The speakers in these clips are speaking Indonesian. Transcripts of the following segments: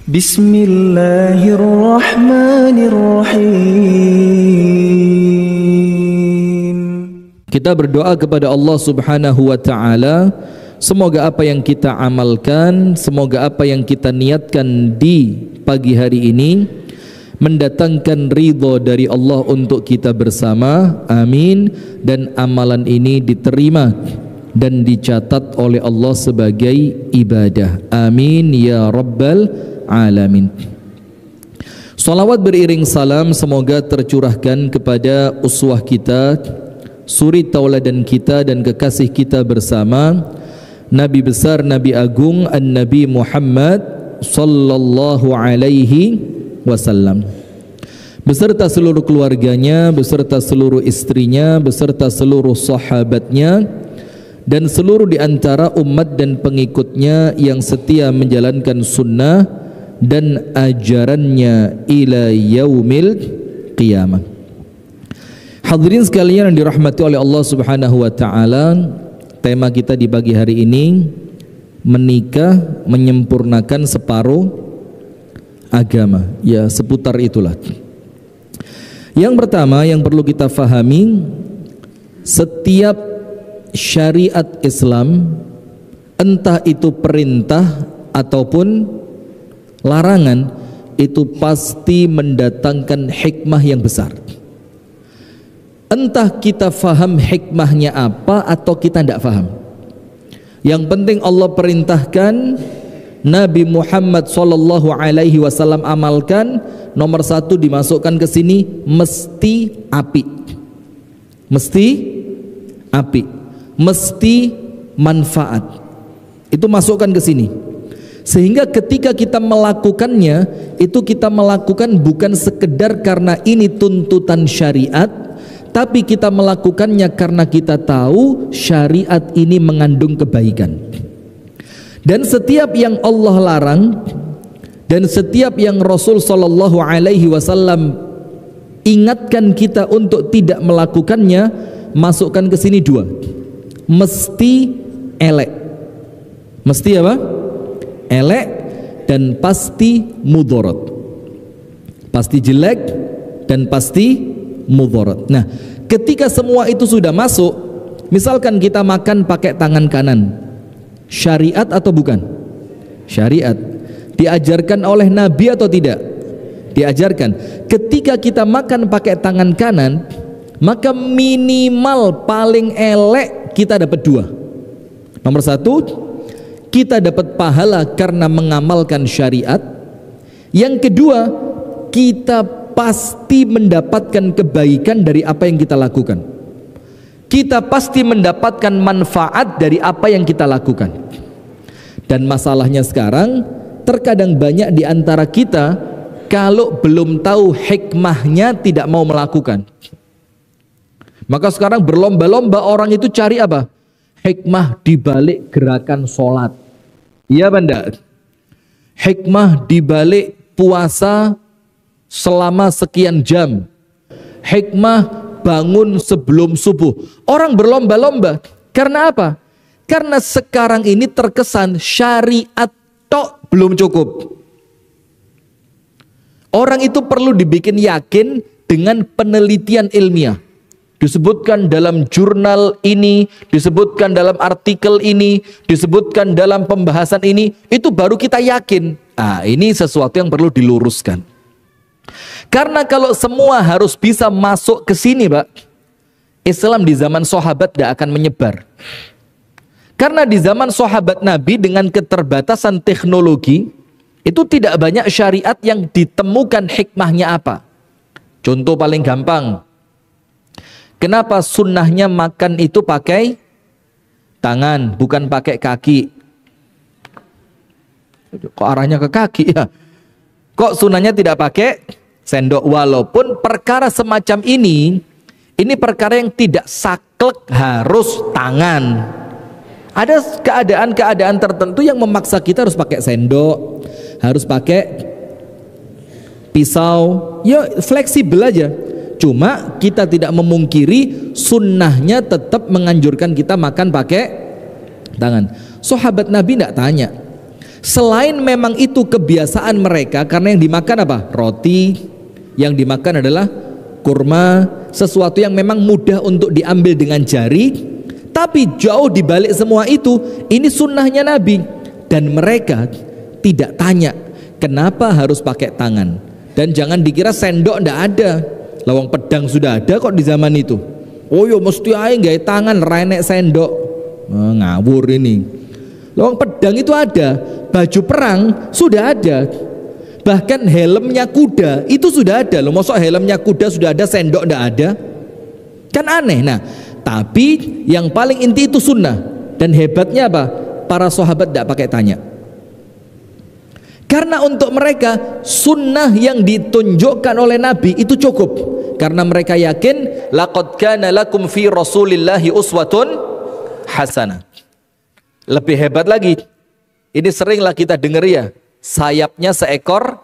Bismillahirrahmanirrahim. Kita berdoa kepada Allah Subhanahu wa taala, semoga apa yang kita amalkan, semoga apa yang kita niatkan di pagi hari ini mendatangkan ridha dari Allah untuk kita bersama. Amin. Dan amalan ini diterima dan dicatat oleh Allah sebagai ibadah. Amin ya rabbal alamin. Salawat beriring salam semoga tercurahkan kepada uswah kita, suri tauladan kita dan kekasih kita bersama, Nabi besar, Nabi agung, An-Nabi Muhammad sallallahu alaihi wasallam, beserta seluruh keluarganya, beserta seluruh istrinya, beserta seluruh sahabatnya, dan seluruh di antara umat dan pengikutnya yang setia menjalankan sunnah dan ajarannya ila yaumil qiyamah. Hadirin sekalian yang dirahmati oleh Allah Subhanahu wa taala, tema kita di pagi hari ini, menikah menyempurnakan separuh agama. Ya, seputar itulah. Yang pertama yang perlu kita fahami, setiap syariat Islam, entah itu perintah ataupun larangan, itu pasti mendatangkan hikmah yang besar. Entah kita faham hikmahnya apa atau kita tidak faham, yang penting Allah perintahkan, Nabi Muhammad sallallahu alaihi wasallam amalkan, nomor satu dimasukkan ke sini, mesti api, mesti api, mesti manfaat, itu masukkan ke sini. Sehingga ketika kita melakukannya, itu kita melakukan bukan sekedar karena ini tuntutan syariat, tapi kita melakukannya karena kita tahu syariat ini mengandung kebaikan. Dan setiap yang Allah larang dan setiap yang Rasul sallallahu alaihi wasallam ingatkan kita untuk tidak melakukannya, masukkan ke sini dua. Mesti elek. Mesti apa? Elek dan pasti mudarat. Pasti jelek dan pasti mudarat. Nah, ketika semua itu sudah masuk, misalkan kita makan pakai tangan kanan, syariat atau bukan? Syariat. Diajarkan oleh Nabi atau tidak? Diajarkan. Ketika kita makan pakai tangan kanan, maka minimal paling elek kita dapat dua. Nomor satu, kita dapat pahala karena mengamalkan syariat. Yang kedua, kita pasti mendapatkan kebaikan dari apa yang kita lakukan. Kita pasti mendapatkan manfaat dari apa yang kita lakukan. Dan masalahnya sekarang, terkadang banyak di antara kita kalau belum tahu hikmahnya tidak mau melakukan. Maka sekarang berlomba-lomba orang itu cari apa? Hikmah di balik gerakan sholat. Iya benda. Hikmah di balik puasa selama sekian jam. Hikmah bangun sebelum subuh. Orang berlomba-lomba. Karena apa? Karena sekarang ini terkesan syariat tok belum cukup. Orang itu perlu dibikin yakin dengan penelitian ilmiah. Disebutkan dalam jurnal ini, disebutkan dalam artikel ini, disebutkan dalam pembahasan ini, itu baru kita yakin. Ah, ini sesuatu yang perlu diluruskan. Karena kalau semua harus bisa masuk ke sini, Pak, Islam di zaman sahabat tidak akan menyebar. Karena di zaman sahabat Nabi dengan keterbatasan teknologi, itu tidak banyak syariat yang ditemukan hikmahnya apa. Contoh paling gampang, kenapa sunnahnya makan itu pakai tangan, bukan pakai kaki? Kok arahnya ke kaki ya? Kok sunnahnya tidak pakai sendok? Walaupun perkara semacam ini perkara yang tidak saklek harus tangan. Ada keadaan-keadaan tertentu yang memaksa kita harus pakai sendok, harus pakai pisau. Ya fleksibel aja. Cuma kita tidak memungkiri sunnahnya tetap menganjurkan kita makan pakai tangan. Sahabat Nabi tidak tanya, Selain memang itu kebiasaan mereka, karena yang dimakan apa? Roti, yang dimakan adalah kurma, sesuatu yang memang mudah untuk diambil dengan jari. Tapi jauh dibalik semua itu, ini sunnahnya Nabi. Dan mereka tidak tanya kenapa harus pakai tangan. Dan jangan dikira sendok ndak ada. Lawang pedang sudah ada kok di zaman itu. Oh yo mesti aja nggak tangan, renek sendok. Ngawur ini. Lawang pedang itu ada, baju perang sudah ada, bahkan helmnya kuda itu sudah ada. Loh, masa helmnya kuda sudah ada, sendok ndak ada? Kan aneh. Nah, tapi yang paling inti itu sunnah. Dan hebatnya apa? Para sahabat ndak pakai tanya. Karena untuk mereka sunnah yang ditunjukkan oleh Nabi itu cukup. Karena mereka yakin laqad kana lakum fi rasulillahi uswatun hasanah. Lebih hebat lagi, ini seringlah kita dengar ya, sayapnya seekor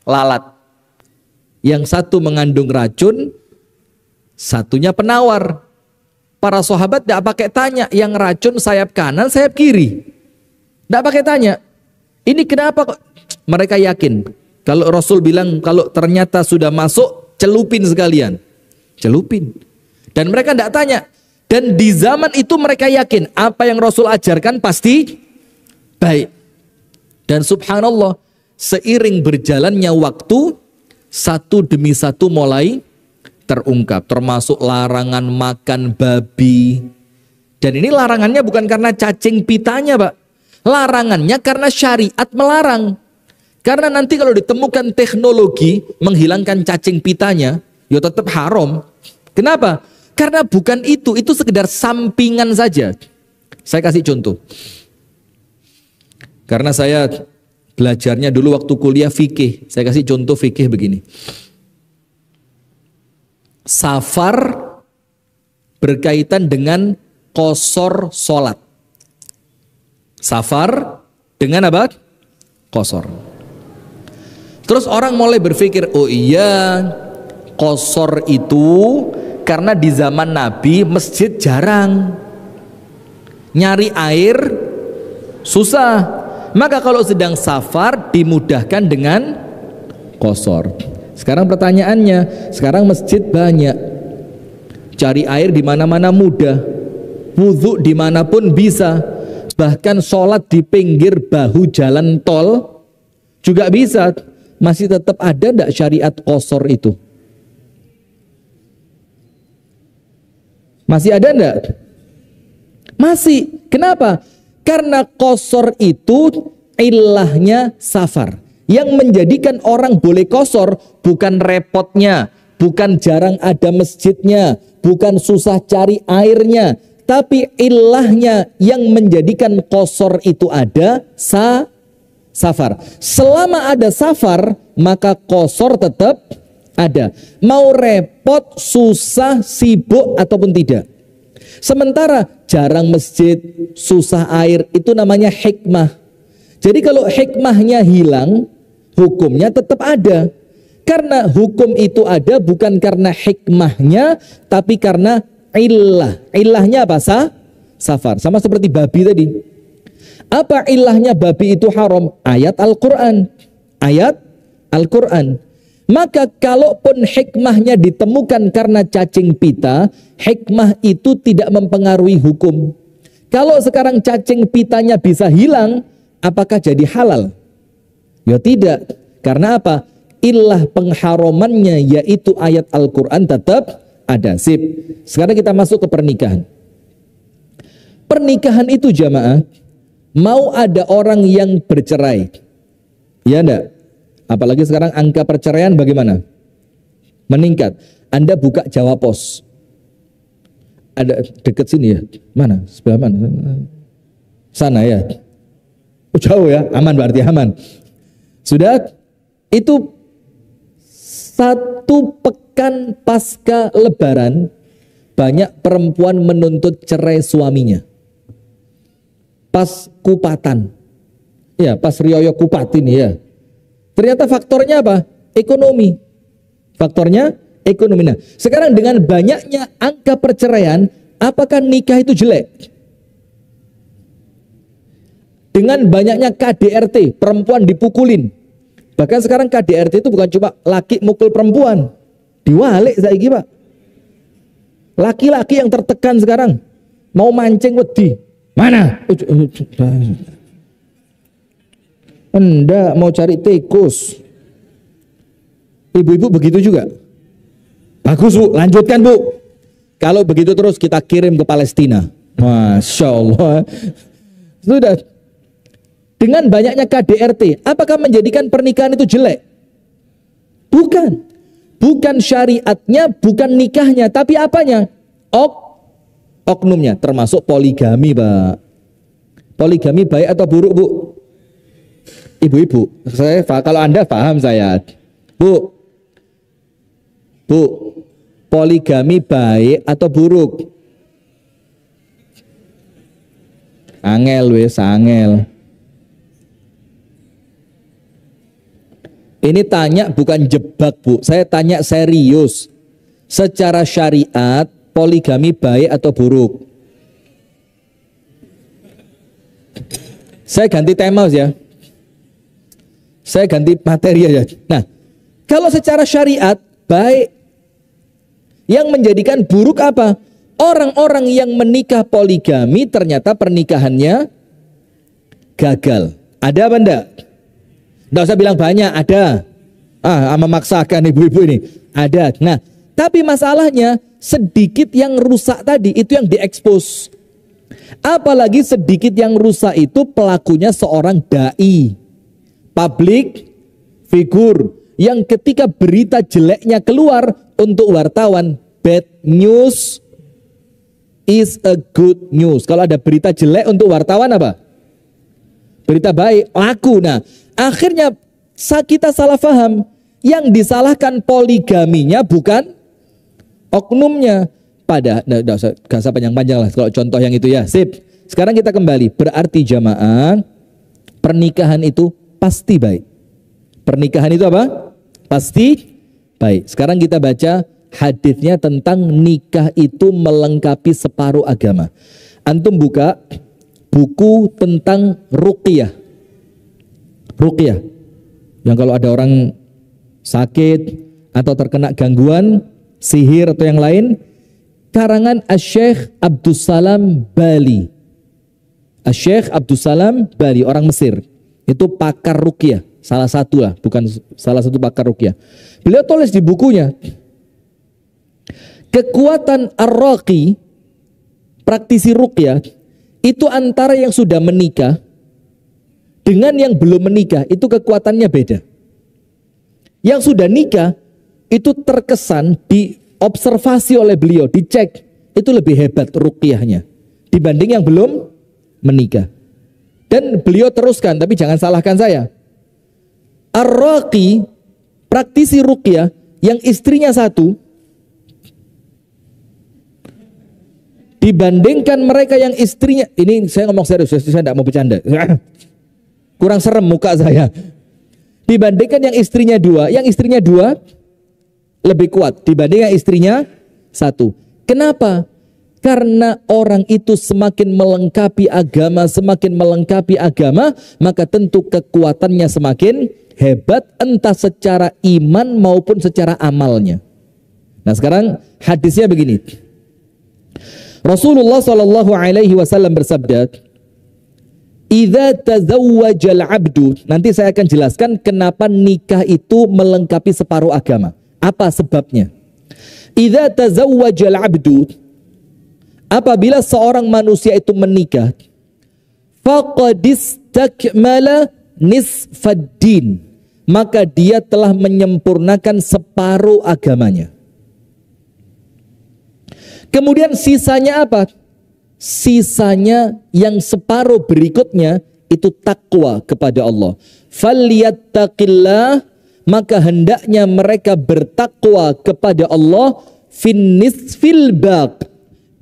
lalat. Yang satu mengandung racun, satunya penawar. Para sahabat tidak pakai tanya, yang racun sayap kanan, sayap kiri. Tidak pakai tanya. Ini kenapa kok? Mereka yakin. Kalau Rasul bilang, kalau ternyata sudah masuk, celupin sekalian. Celupin. Dan mereka tidak tanya. Dan di zaman itu mereka yakin apa yang Rasul ajarkan pasti baik. Dan subhanallah, seiring berjalannya waktu, satu demi satu mulai terungkap. Termasuk larangan makan babi. Dan ini larangannya bukan karena cacing pitanya, Pak. Larangannya karena syariat melarang. Karena nanti kalau ditemukan teknologi menghilangkan cacing pitanya, ya tetap haram. Kenapa? Karena bukan itu sekedar sampingan saja. Saya kasih contoh. Karena saya belajarnya dulu waktu kuliah fikih. Saya kasih contoh fikih begini. Safar berkaitan dengan qasar sholat. Safar dengan apa? Qasar. Terus orang mulai berpikir, oh iya, qasar itu karena di zaman Nabi masjid jarang, nyari air susah, maka kalau sedang safar dimudahkan dengan qasar. Sekarang pertanyaannya, sekarang masjid banyak, cari air di mana-mana mudah, wudhu dimanapun bisa, bahkan sholat di pinggir bahu jalan tol juga bisa. Masih tetap ada tidak syariat qasar itu? Masih ada enggak? Masih. Kenapa? Karena qasar itu ilahnya safar. Yang menjadikan orang boleh qasar bukan repotnya, bukan jarang ada masjidnya, bukan susah cari airnya, tapi ilahnya yang menjadikan qasar itu ada safar. Selama ada safar, maka qasar tetap ada. Mau repot, susah, sibuk ataupun tidak. Sementara jarang masjid, susah air, itu namanya hikmah. Jadi kalau hikmahnya hilang, hukumnya tetap ada. Karena hukum itu ada bukan karena hikmahnya, tapi karena illah. Illahnya apa? Safar. Sama seperti babi tadi. Apa ilahnya babi itu haram? Ayat Al-Quran. Ayat Al-Quran. Maka kalaupun hikmahnya ditemukan karena cacing pita, hikmah itu tidak mempengaruhi hukum. Kalau sekarang cacing pitanya bisa hilang, apakah jadi halal? Ya tidak. Karena apa? Ilah pengharamannya yaitu ayat Al-Quran tetap ada. Sip. Sekarang kita masuk ke pernikahan. Pernikahan itu jamaah, mau ada orang yang bercerai, ya enggak? Apalagi sekarang angka perceraian bagaimana? Meningkat. Anda buka Jawa Pos. Ada dekat sini ya? Mana? Sebelah mana? Sana ya? Oh, jauh ya? Aman berarti aman. Sudah? Itu 1 pekan pasca Lebaran, banyak perempuan menuntut cerai suaminya. Pas kupatan. Ya, pas Rioyo kupat ini ya. Ternyata faktornya apa? Ekonomi. Faktornya ekonomi. Nah, sekarang dengan banyaknya angka perceraian, apakah nikah itu jelek? Dengan banyaknya KDRT, perempuan dipukulin. Bahkan sekarang KDRT itu bukan cuma laki mukul perempuan. Diwalik saiki, Pak. Laki-laki yang tertekan sekarang mau mancing wedi. Mana? Enggak, mau cari tikus. Ibu-ibu begitu juga. Bagus, Bu, lanjutkan, Bu. Kalau begitu terus kita kirim ke Palestina. Masya Allah. Sudah. Dengan banyaknya KDRT, apakah menjadikan pernikahan itu jelek? Bukan. Bukan syariatnya, bukan nikahnya, tapi apanya? Oknumnya, termasuk poligami, Pak. Poligami baik atau buruk, Bu? Ibu-ibu, kalau Anda paham saya. Bu, poligami baik atau buruk? Angel wes, angel. Ini tanya bukan jebak, Bu. Saya tanya serius. Secara syariat, poligami baik atau buruk? Saya ganti tema ya. Saya ganti materi aja. Nah, kalau secara syariat baik. Yang menjadikan buruk apa? Orang-orang yang menikah poligami ternyata pernikahannya gagal. Ada apa enggak? Nggak usah bilang banyak, ada. Memaksakan ibu-ibu ini. Ada. Nah, tapi masalahnya sedikit yang rusak tadi, itu yang diekspos. Apalagi sedikit yang rusak itu pelakunya seorang da'i. Public figure. Yang ketika berita jeleknya keluar untuk wartawan, bad news is a good news. Kalau ada berita jelek untuk wartawan apa? Berita baik, laku. Nah, akhirnya kita salah paham. Yang disalahkan poligaminya bukan oknumnya. Gak usah panjang-panjang lah kalau contoh yang itu ya. Sip. Sekarang kita kembali. Berarti jamaah, pernikahan itu pasti baik. Pernikahan itu apa? Pasti baik. Sekarang kita baca hadisnya tentang nikah itu melengkapi separuh agama. Antum buka buku tentang ruqyah. Ruqyah. Yang kalau ada orang sakit atau terkena gangguan, sihir atau yang lain, karangan Asy-Syaikh Abdussalam Bali. Asy-Syaikh Abdussalam Bali, orang Mesir. Itu pakar ruqyah, salah satu lah, bukan salah satu pakar ruqyah. Beliau tulis di bukunya, kekuatan ar-raqi, praktisi ruqyah, itu antara yang sudah menikah dengan yang belum menikah, itu kekuatannya beda. Yang sudah nikah, itu terkesan diobservasi oleh beliau, dicek, itu lebih hebat ruqyahnya dibanding yang belum menikah. Dan beliau teruskan, tapi jangan salahkan saya. Ar-raqi, praktisi ruqyah, yang istrinya satu, dibandingkan mereka yang istrinya, ini saya ngomong serius, saya tidak mau bercanda. Kurang serem muka saya. Dibandingkan yang istrinya dua lebih kuat dibanding yang istrinya satu. Kenapa? Karena orang itu semakin melengkapi agama, maka tentu kekuatannya semakin hebat, entah secara iman maupun secara amalnya. Nah, sekarang hadisnya begini. Rasulullah Shallallahu Alaihi Wasallam bersabda, "Idza tazawwajal abdu." Nanti saya akan jelaskan kenapa nikah itu melengkapi separuh agama. Apa sebabnya? Idza tazawwajal abdu, apabila seorang manusia itu menikah, faqad istakmala nisfaddin, maka dia telah menyempurnakan separuh agamanya. Kemudian sisanya apa? Sisanya yang separuh berikutnya itu takwa kepada Allah. Falyattaqillah, maka hendaknya mereka bertakwa kepada Allah finnisfil baq,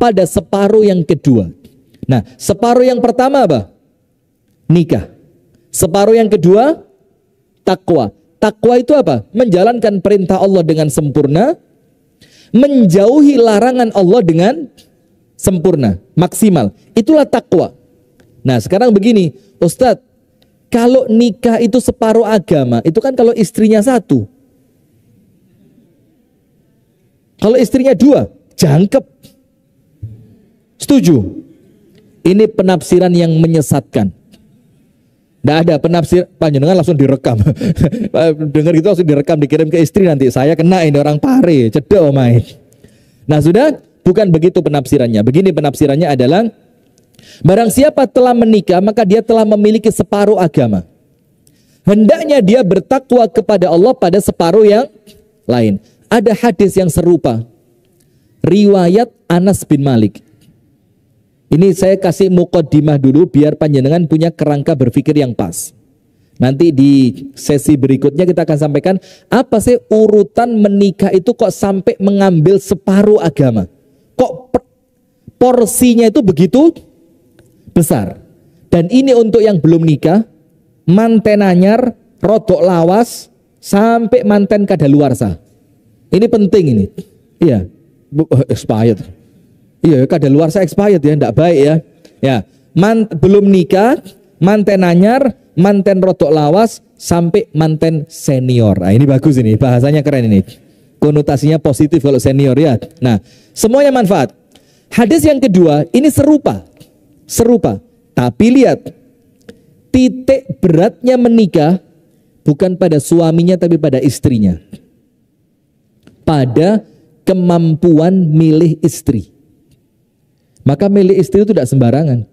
pada separuh yang kedua. Nah, separuh yang pertama apa? Nikah. Separuh yang kedua takwa. Takwa itu apa? Menjalankan perintah Allah dengan sempurna, menjauhi larangan Allah dengan sempurna, maksimal. Itulah takwa. Nah sekarang begini, Ustadz, kalau nikah itu separuh agama, itu kan kalau istrinya satu. Kalau istrinya dua, jangkep. Setuju? Ini penafsiran yang menyesatkan. Tidak ada penafsir, panjenengan langsung direkam. Dengar gitu langsung direkam, dikirim ke istri, nanti saya kena ini orang pare, cedek omai. Nah sudah, bukan begitu penafsirannya. Begini penafsirannya adalah, barang siapa telah menikah, maka dia telah memiliki separuh agama. Hendaknya dia bertakwa kepada Allah pada separuh yang lain. Ada hadis yang serupa. Riwayat Anas bin Malik. Ini saya kasih muqaddimah dulu biar panjenengan punya kerangka berpikir yang pas. Nanti di sesi berikutnya kita akan sampaikan apa sih urutan menikah itu kok sampai mengambil separuh agama. Kok porsinya itu begitu besar. Dan ini untuk yang belum nikah, manten anyar, rodok lawas, sampai manten kadaluarsa. Ini penting ini. Iya, expired. Iya, kadaluarsa expired ya, enggak baik ya. Ya, belum nikah, manten anyar, manten rodok lawas, sampai manten senior. Nah, ini bagus ini, bahasanya keren ini. Konotasinya positif kalau senior ya. Nah, semuanya manfaat. Hadis yang kedua, ini serupa. Tapi lihat, titik beratnya menikah bukan pada suaminya tapi pada istrinya. Pada kemampuan milih istri. Maka milih istri itu tidak sembarangan.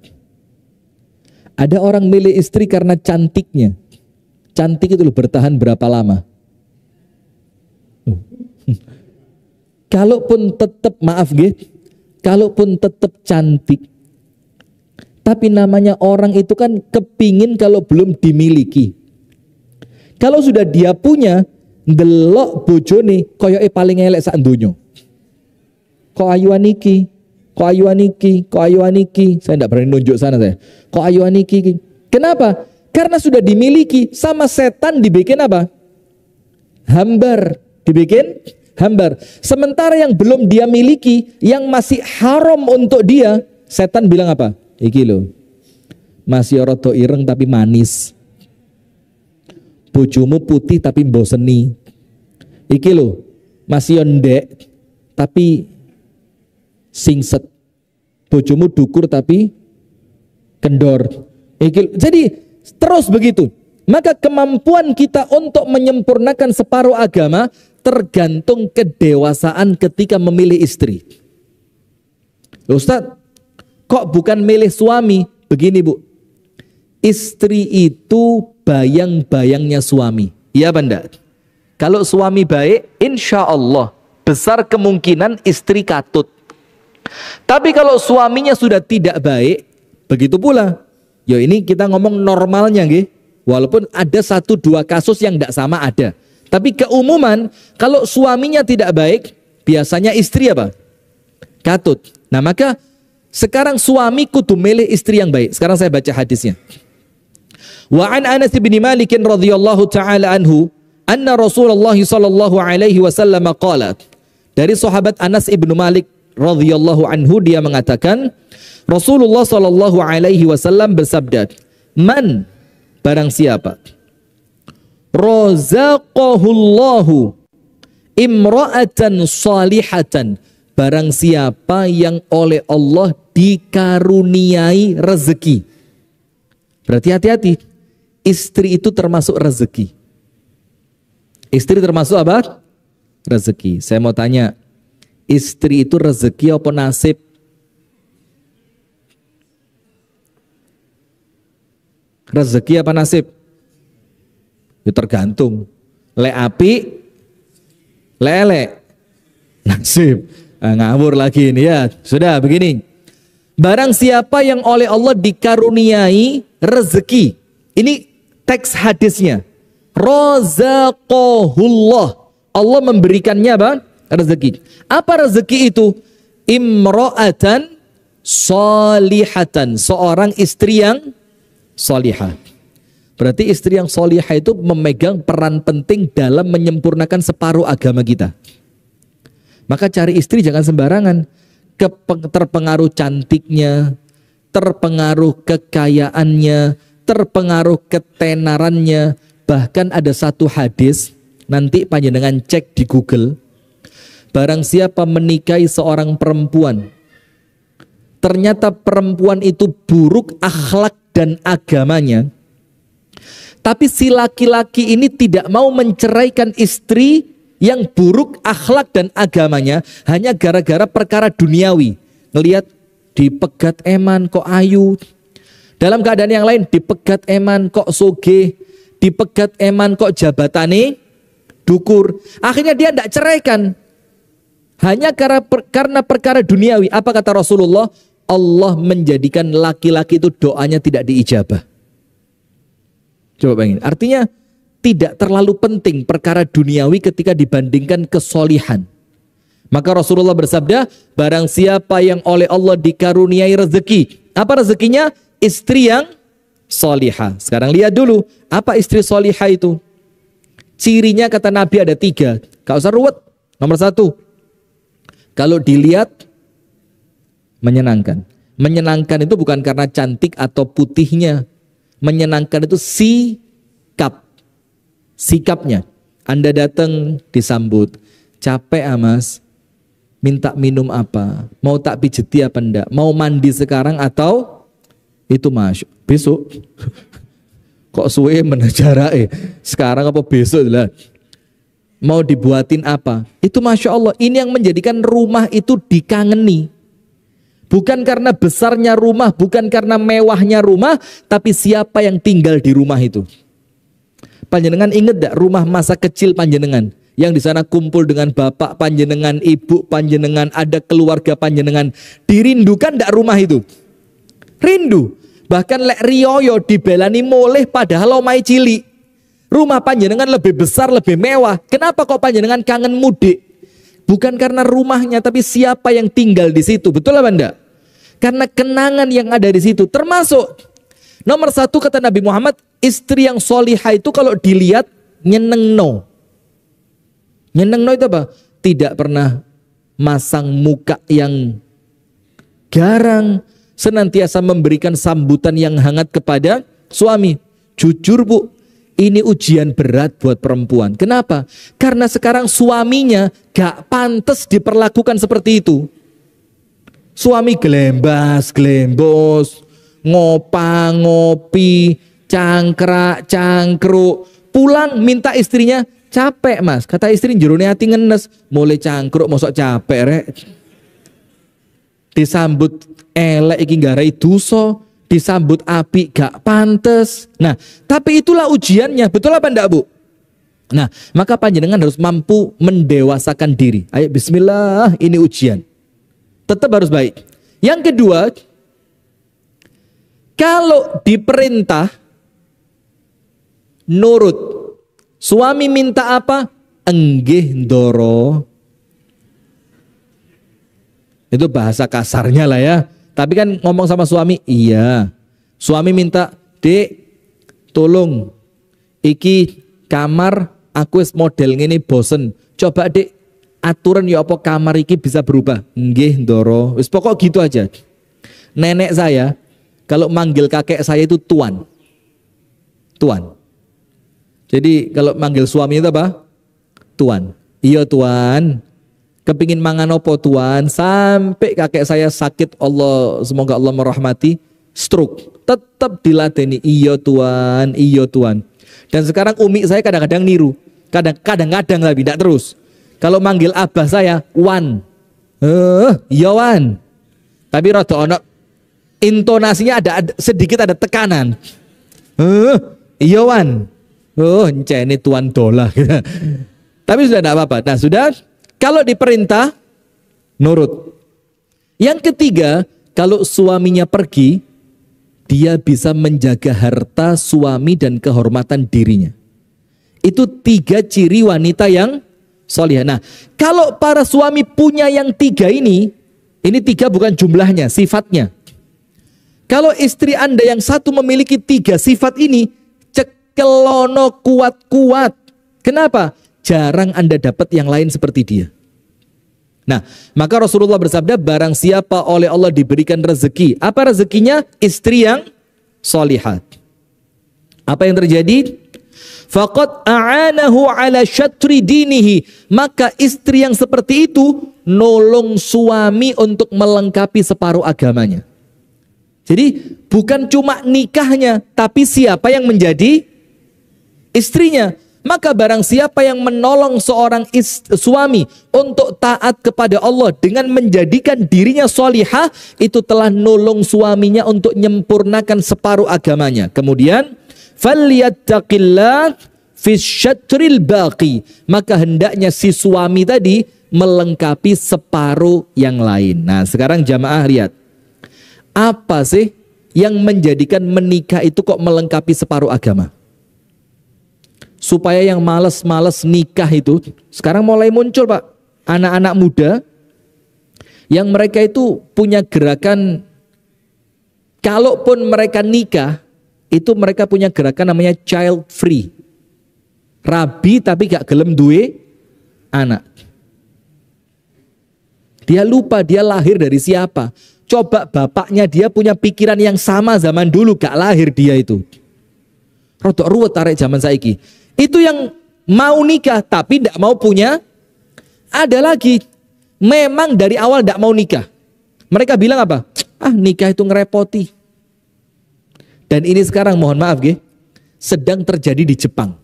Ada orang milih istri karena cantiknya. Cantik itu bertahan berapa lama? Kalaupun tetap, maaf kalaupun tetap cantik, tapi namanya orang itu kan kepingin kalau belum dimiliki. Kalau sudah dia punya, ndelok bojone koyoke paling elek sak donya. Kok ayuan iki? Kok ayuan iki? Saya tidak berani nunjuk sana saya. Kok ayuan iki? Kenapa? Karena sudah dimiliki, sama setan dibikin apa? Hambar, dibikin hambar. Sementara yang belum dia miliki, yang masih haram untuk dia, setan bilang apa? Iki loh, masih rada ireng tapi manis. Bojomu putih tapi mboseni. Iki loh, masih ndek tapi singset. Bojomu dukur tapi kendor. Jadi terus begitu. Maka kemampuan kita untuk menyempurnakan separuh agama tergantung kedewasaan ketika memilih istri. Ustadz, kok bukan milih suami? Begini Bu, istri itu bayang-bayangnya suami. Iya benda. Kalau suami baik, insya Allah besar kemungkinan istri katut. Tapi kalau suaminya sudah tidak baik, begitu pula. Ya ini kita ngomong normalnya nggih. Walaupun ada 1-2 kasus yang tidak sama ada. Tapi keumuman kalau suaminya tidak baik, biasanya istri apa? Katut. Nah maka sekarang suami kudu milih istri yang baik. Sekarang saya baca hadisnya. Wa an Anas bin Malik radhiyallahu taala anhu anna Rasulullah sallallahu alaihi wasallam qala. Dari sahabat Anas ibnu Malik radhiyallahu anhu dia mengatakan Rasulullah sallallahu alaihi wasallam bersabda, "Man barang siapa razaqahullahu imra'atan salihatan, barang siapa yang oleh Allah dikaruniai rezeki." Berarti hati-hati, istri itu termasuk rezeki. Istri termasuk apa? Rezeki. Saya mau tanya, istri itu rezeki apa nasib? Rezeki apa nasib? Ya tergantung. Le api, lele, nasib. Nah, ngawur lagi ini ya. Sudah begini. Barang siapa yang oleh Allah dikaruniai rezeki. Ini teks hadisnya. Razaqahullah. Allah memberikannya apa? Rezeki. Apa rezeki itu? Imra'atan salihatan. Seorang istri yang salihah. Berarti istri yang salihah itu memegang peran penting dalam menyempurnakan separuh agama kita. Maka cari istri jangan sembarangan. Terpengaruh cantiknya, terpengaruh kekayaannya, terpengaruh ketenarannya. Bahkan ada satu hadis, nanti panjenengan cek di Google, barang siapa menikahi seorang perempuan, ternyata perempuan itu buruk akhlak dan agamanya, tapi si laki-laki ini tidak mau menceraikan istri yang buruk akhlak dan agamanya hanya gara-gara perkara duniawi. Ngelihat dipegat eman kok ayu, dalam keadaan yang lain dipegat eman kok soge, dipegat eman kok jabatane dukur. Akhirnya dia tidak ceraikan hanya karena perkara duniawi. Apa kata Rasulullah? Allah menjadikan laki-laki itu doanya tidak diijabah. Coba bayangin, artinya tidak terlalu penting perkara duniawi ketika dibandingkan kesolihan. Maka Rasulullah bersabda, barang siapa yang oleh Allah dikaruniai rezeki. Apa rezekinya? Istri yang solihah. Sekarang lihat dulu, apa istri solihah itu? Cirinya kata Nabi ada 3. Gak usah ruwet. Nomor 1, kalau dilihat menyenangkan. Menyenangkan itu bukan karena cantik atau putihnya. Menyenangkan itu sikapnya. Anda datang disambut, capek Mas, minta minum apa, mau tak pijeti apa enggak, mau mandi sekarang atau itu Mas besok. Kok suwe menajara sekarang apa besok lah, mau dibuatin apa, itu Masya Allah. Ini yang menjadikan rumah itu dikangeni. Bukan karena besarnya rumah, bukan karena mewahnya rumah, tapi siapa yang tinggal di rumah itu. Panjenengan ingat gak rumah masa kecil panjenengan? Yang di sana kumpul dengan bapak panjenengan, ibu panjenengan, ada keluarga panjenengan. Dirindukan gak rumah itu? Rindu. Bahkan lek riyoyo dibelani moleh padahal omai cili. Rumah panjenengan lebih besar, lebih mewah. Kenapa kok panjenengan kangen mudik? Bukan karena rumahnya, tapi siapa yang tinggal di situ. Betul apa enggak? Karena kenangan yang ada di situ. Termasuk nomor 1 kata Nabi Muhammad, istri yang solihah itu kalau dilihat nyenengno. Nyenengno itu apa? Tidak pernah masang muka yang garang, senantiasa memberikan sambutan yang hangat kepada suami. Jujur Bu, ini ujian berat buat perempuan. Kenapa? Karena sekarang suaminya gak pantas diperlakukan seperti itu. Suami gelembos, ngopi, cangkruk, pulang minta istrinya, capek Mas. Kata istri jerone hati ngenes, mulai cangkruk mosok capek rek. Disambut elek iki garai dosa, disambut api gak pantes. Nah, tapi itulah ujiannya, betul apa enggak Bu? Nah, maka panjenengan harus mampu mendewasakan diri. Ayo bismillah, ini ujian. Tetap harus baik. Yang kedua, kalau diperintah nurut. Suami minta apa? Enggih ndoro. Itu bahasa kasarnya lah ya. Tapi kan ngomong sama suami, iya. Suami minta, Dek, tolong iki kamar aku wis model ngene bosen. Coba Dek aturan ya apa kamar iki bisa berubah. Nggih ndoro. Wis pokok gitu aja. Nenek saya kalau manggil kakek saya itu tuan. Tuan. Jadi kalau manggil suami itu apa? Tuan. Iya tuan. Kepingin mangan opo tuan, sampai kakek saya sakit, Allah semoga Allah merahmati, stroke, tetap diladeni iya tuan, iya tuan. Dan sekarang umi saya kadang-kadang niru, kadang-kadang tapi tidak terus. Kalau manggil abah saya wan, iya wan, tapi rada ono intonasinya ada sedikit ada tekanan, iya wan, ini tuan dolah. Tapi sudah tidak apa-apa. Nah sudah. Kalau diperintah, nurut. Yang ketiga, kalau suaminya pergi, dia bisa menjaga harta suami dan kehormatan dirinya. Itu 3 ciri wanita yang solihah. Nah, kalau para suami punya yang 3 ini 3 bukan jumlahnya, sifatnya. Kalau istri Anda yang satu memiliki 3 sifat ini, cekelono kuat-kuat. Kenapa? Jarang Anda dapat yang lain seperti dia. Nah, maka Rasulullah bersabda, barang siapa oleh Allah diberikan rezeki. Apa rezekinya? Istri yang solihat. Apa yang terjadi? Faqad a'anahu ala syatri dinihi. Maka istri yang seperti itu nolong suami untuk melengkapi separuh agamanya. Jadi bukan cuma nikahnya, tapi siapa yang menjadi istrinya. Maka barang siapa yang menolong seorang suami untuk taat kepada Allah dengan menjadikan dirinya solihah, itu telah nolong suaminya untuk menyempurnakan separuh agamanya. Kemudian falyattaqillah fi syatril baqi. Maka hendaknya si suami tadi melengkapi separuh yang lain. Nah, sekarang jamaah lihat. Apa sih yang menjadikan menikah itu kok melengkapi separuh agama? Supaya yang malas-malas nikah itu sekarang mulai muncul, Pak. Anak-anak muda yang mereka itu punya gerakan, kalaupun mereka nikah, itu mereka punya gerakan namanya child free. Rabi tapi gak gelem duwe anak. Dia lupa dia lahir dari siapa. Coba bapaknya dia punya pikiran yang sama zaman dulu, gak lahir dia itu. Rodok ruwet tarik zaman saiki. Itu yang mau nikah tapi gak mau punya. Ada lagi memang dari awal gak mau nikah. Mereka bilang apa? Ah, nikah itu ngerepoti. Dan ini sekarang mohon maaf sedang terjadi di Jepang.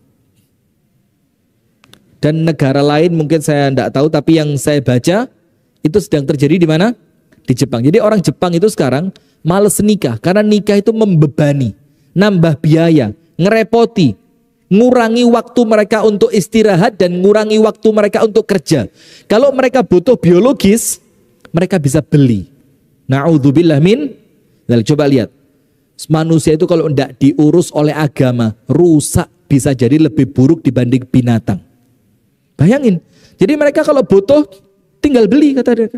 Dan negara lain mungkin saya tidak tahu, tapi yang saya baca itu sedang terjadi di mana? Di Jepang. Jadi orang Jepang itu sekarang males nikah karena nikah itu membebani, nambah biaya, ngerepoti, ngurangi waktu mereka untuk istirahat dan ngurangi waktu mereka untuk kerja. Kalau mereka butuh biologis, mereka bisa beli. Na'udzubillah min. Coba lihat. Manusia itu kalau tidak diurus oleh agama, rusak, bisa jadi lebih buruk dibanding binatang. Bayangin. Jadi mereka kalau butuh tinggal beli, kata dia.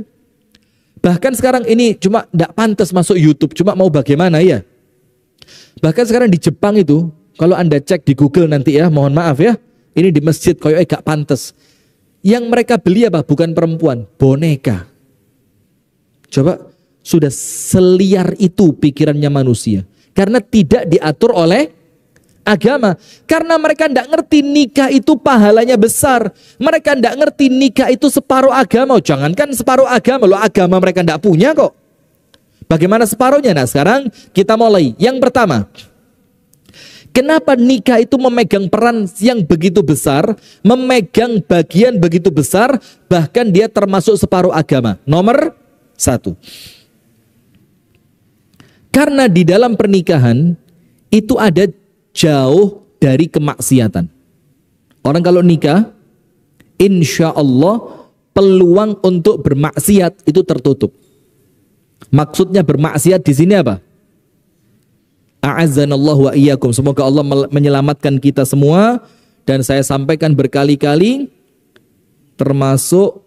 Bahkan sekarang ini cuma tidak pantas masuk YouTube, cuma mau bagaimana ya. Bahkan sekarang di Jepang itu, kalau Anda cek di Google nanti ya, mohon maaf ya, ini di masjid kayaknya gak pantas. Yang mereka beli apa? Bukan perempuan, boneka. Coba, sudah seliar itu pikirannya manusia. Karena tidak diatur oleh agama. Karena mereka tidak ngerti nikah itu pahalanya besar. Mereka tidak ngerti nikah itu separuh agama. Jangankan separuh agama, loh, agama mereka tidak punya kok. Bagaimana separuhnya? Nah, sekarang kita mulai. Yang pertama, kenapa nikah itu memegang peran yang begitu besar, memegang bagian begitu besar, bahkan dia termasuk separuh agama? Nomor satu, karena di dalam pernikahan itu ada jauh dari kemaksiatan. Orang kalau nikah, insya Allah peluang untuk bermaksiat itu tertutup. Maksudnya bermaksiat di sini apa? A'azzanallahu wa iyyakum. Semoga Allah menyelamatkan kita semua. Dan saya sampaikan berkali-kali, termasuk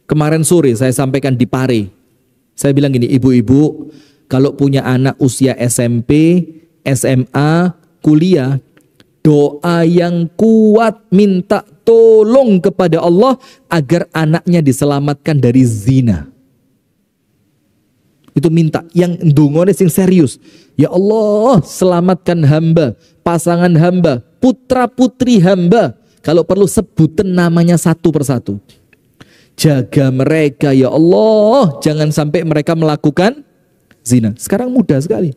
kemarin sore saya sampaikan di Pare. Saya bilang gini, ibu-ibu kalau punya anak usia SMP, SMA, kuliah, doa yang kuat, minta tolong kepada Allah agar anaknya diselamatkan dari zina. Itu minta, yang ndungone sing serius. Ya Allah, selamatkan hamba, pasangan hamba, putra putri hamba. Kalau perlu sebutan namanya satu persatu. Jaga mereka ya Allah, jangan sampai mereka melakukan zina. Sekarang mudah sekali.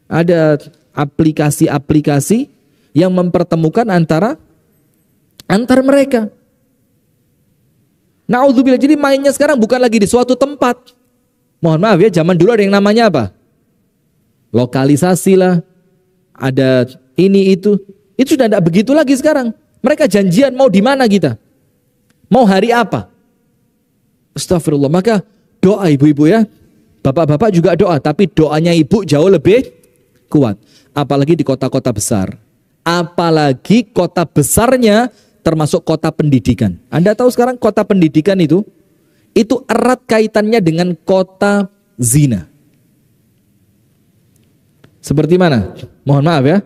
Ada aplikasi-aplikasi yang mempertemukan antar mereka. Na'udzubillah, jadi mainnya sekarang bukan lagi di suatu tempat. Mohon maaf ya, zaman dulu ada yang namanya apa? Lokalisasi lah, ada ini itu. Itu sudah tidak begitu lagi sekarang. Mereka janjian mau di mana kita? Mau hari apa? Astagfirullah. Maka doa ibu-ibu ya. Bapak-bapak juga doa, tapi doanya ibu jauh lebih kuat. Apalagi di kota-kota besar. Apalagi kota besarnya termasuk kota pendidikan. Anda tahu sekarang kota pendidikan itu erat kaitannya dengan kota zina. Seperti mana? Mohon maaf ya.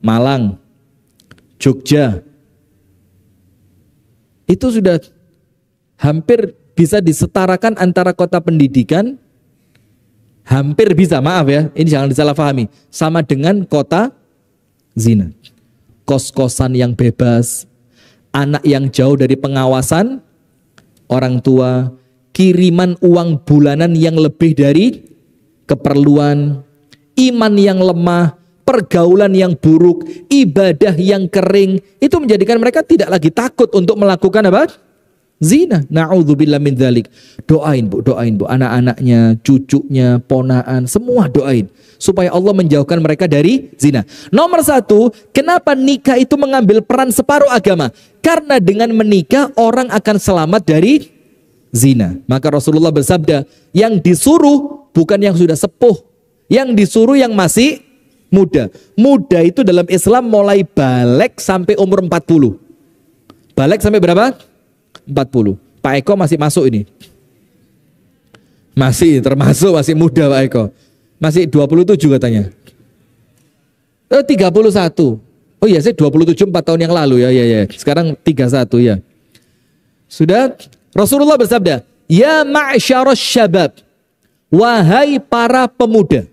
Malang, Jogja. Itu sudah hampir bisa disetarakan antara kota pendidikan, hampir bisa, maaf ya, ini jangan disalahpahami, sama dengan kota zina. Kos-kosan yang bebas, anak yang jauh dari pengawasan orang tua, kiriman uang bulanan yang lebih dari keperluan, iman yang lemah, pergaulan yang buruk, ibadah yang kering, itu menjadikan mereka tidak lagi takut untuk melakukan apa? Zina. Na'udzubillah min dzalik. Doain Bu, anak-anaknya, cucunya, ponaan, semua doain supaya Allah menjauhkan mereka dari zina. Nomor satu, kenapa nikah itu mengambil peran separuh agama? Karena dengan menikah orang akan selamat dari zina. Maka Rasulullah bersabda, yang disuruh bukan yang sudah sepuh, yang disuruh yang masih muda. Muda itu dalam Islam mulai balik sampai umur 40. Balik sampai berapa? 40. Pak Eko masih masuk ini. Masih termasuk, masih muda Pak Eko. Masih 27 katanya. 31. Oh iya, saya 27 4 tahun yang lalu ya. Sekarang 31 ya. Sudah, Rasulullah bersabda, "Ya ma'syarasy syabab." Wahai para pemuda.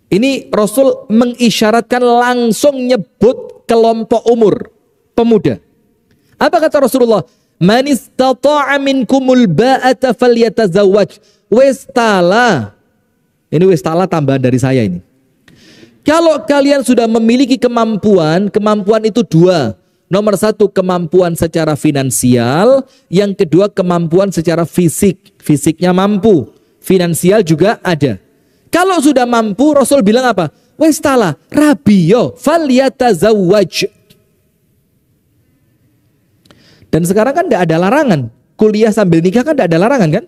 Ini Rasul mengisyaratkan, langsung nyebut kelompok umur pemuda. Apa kata Rasulullah? Man istata'a minkumul ba'ata falyatazawwaj. Westala. Ini westala tambahan dari saya ini. Kalau kalian sudah memiliki kemampuan itu dua. Nomor satu, kemampuan secara finansial. Yang kedua, kemampuan secara fisik. Fisiknya mampu. Finansial juga ada. Kalau sudah mampu, Rasul bilang apa? Westala, rabiyo, falyatazawwaj. Dan sekarang kan tidak ada larangan. Kuliah sambil nikah kan tidak ada larangan kan?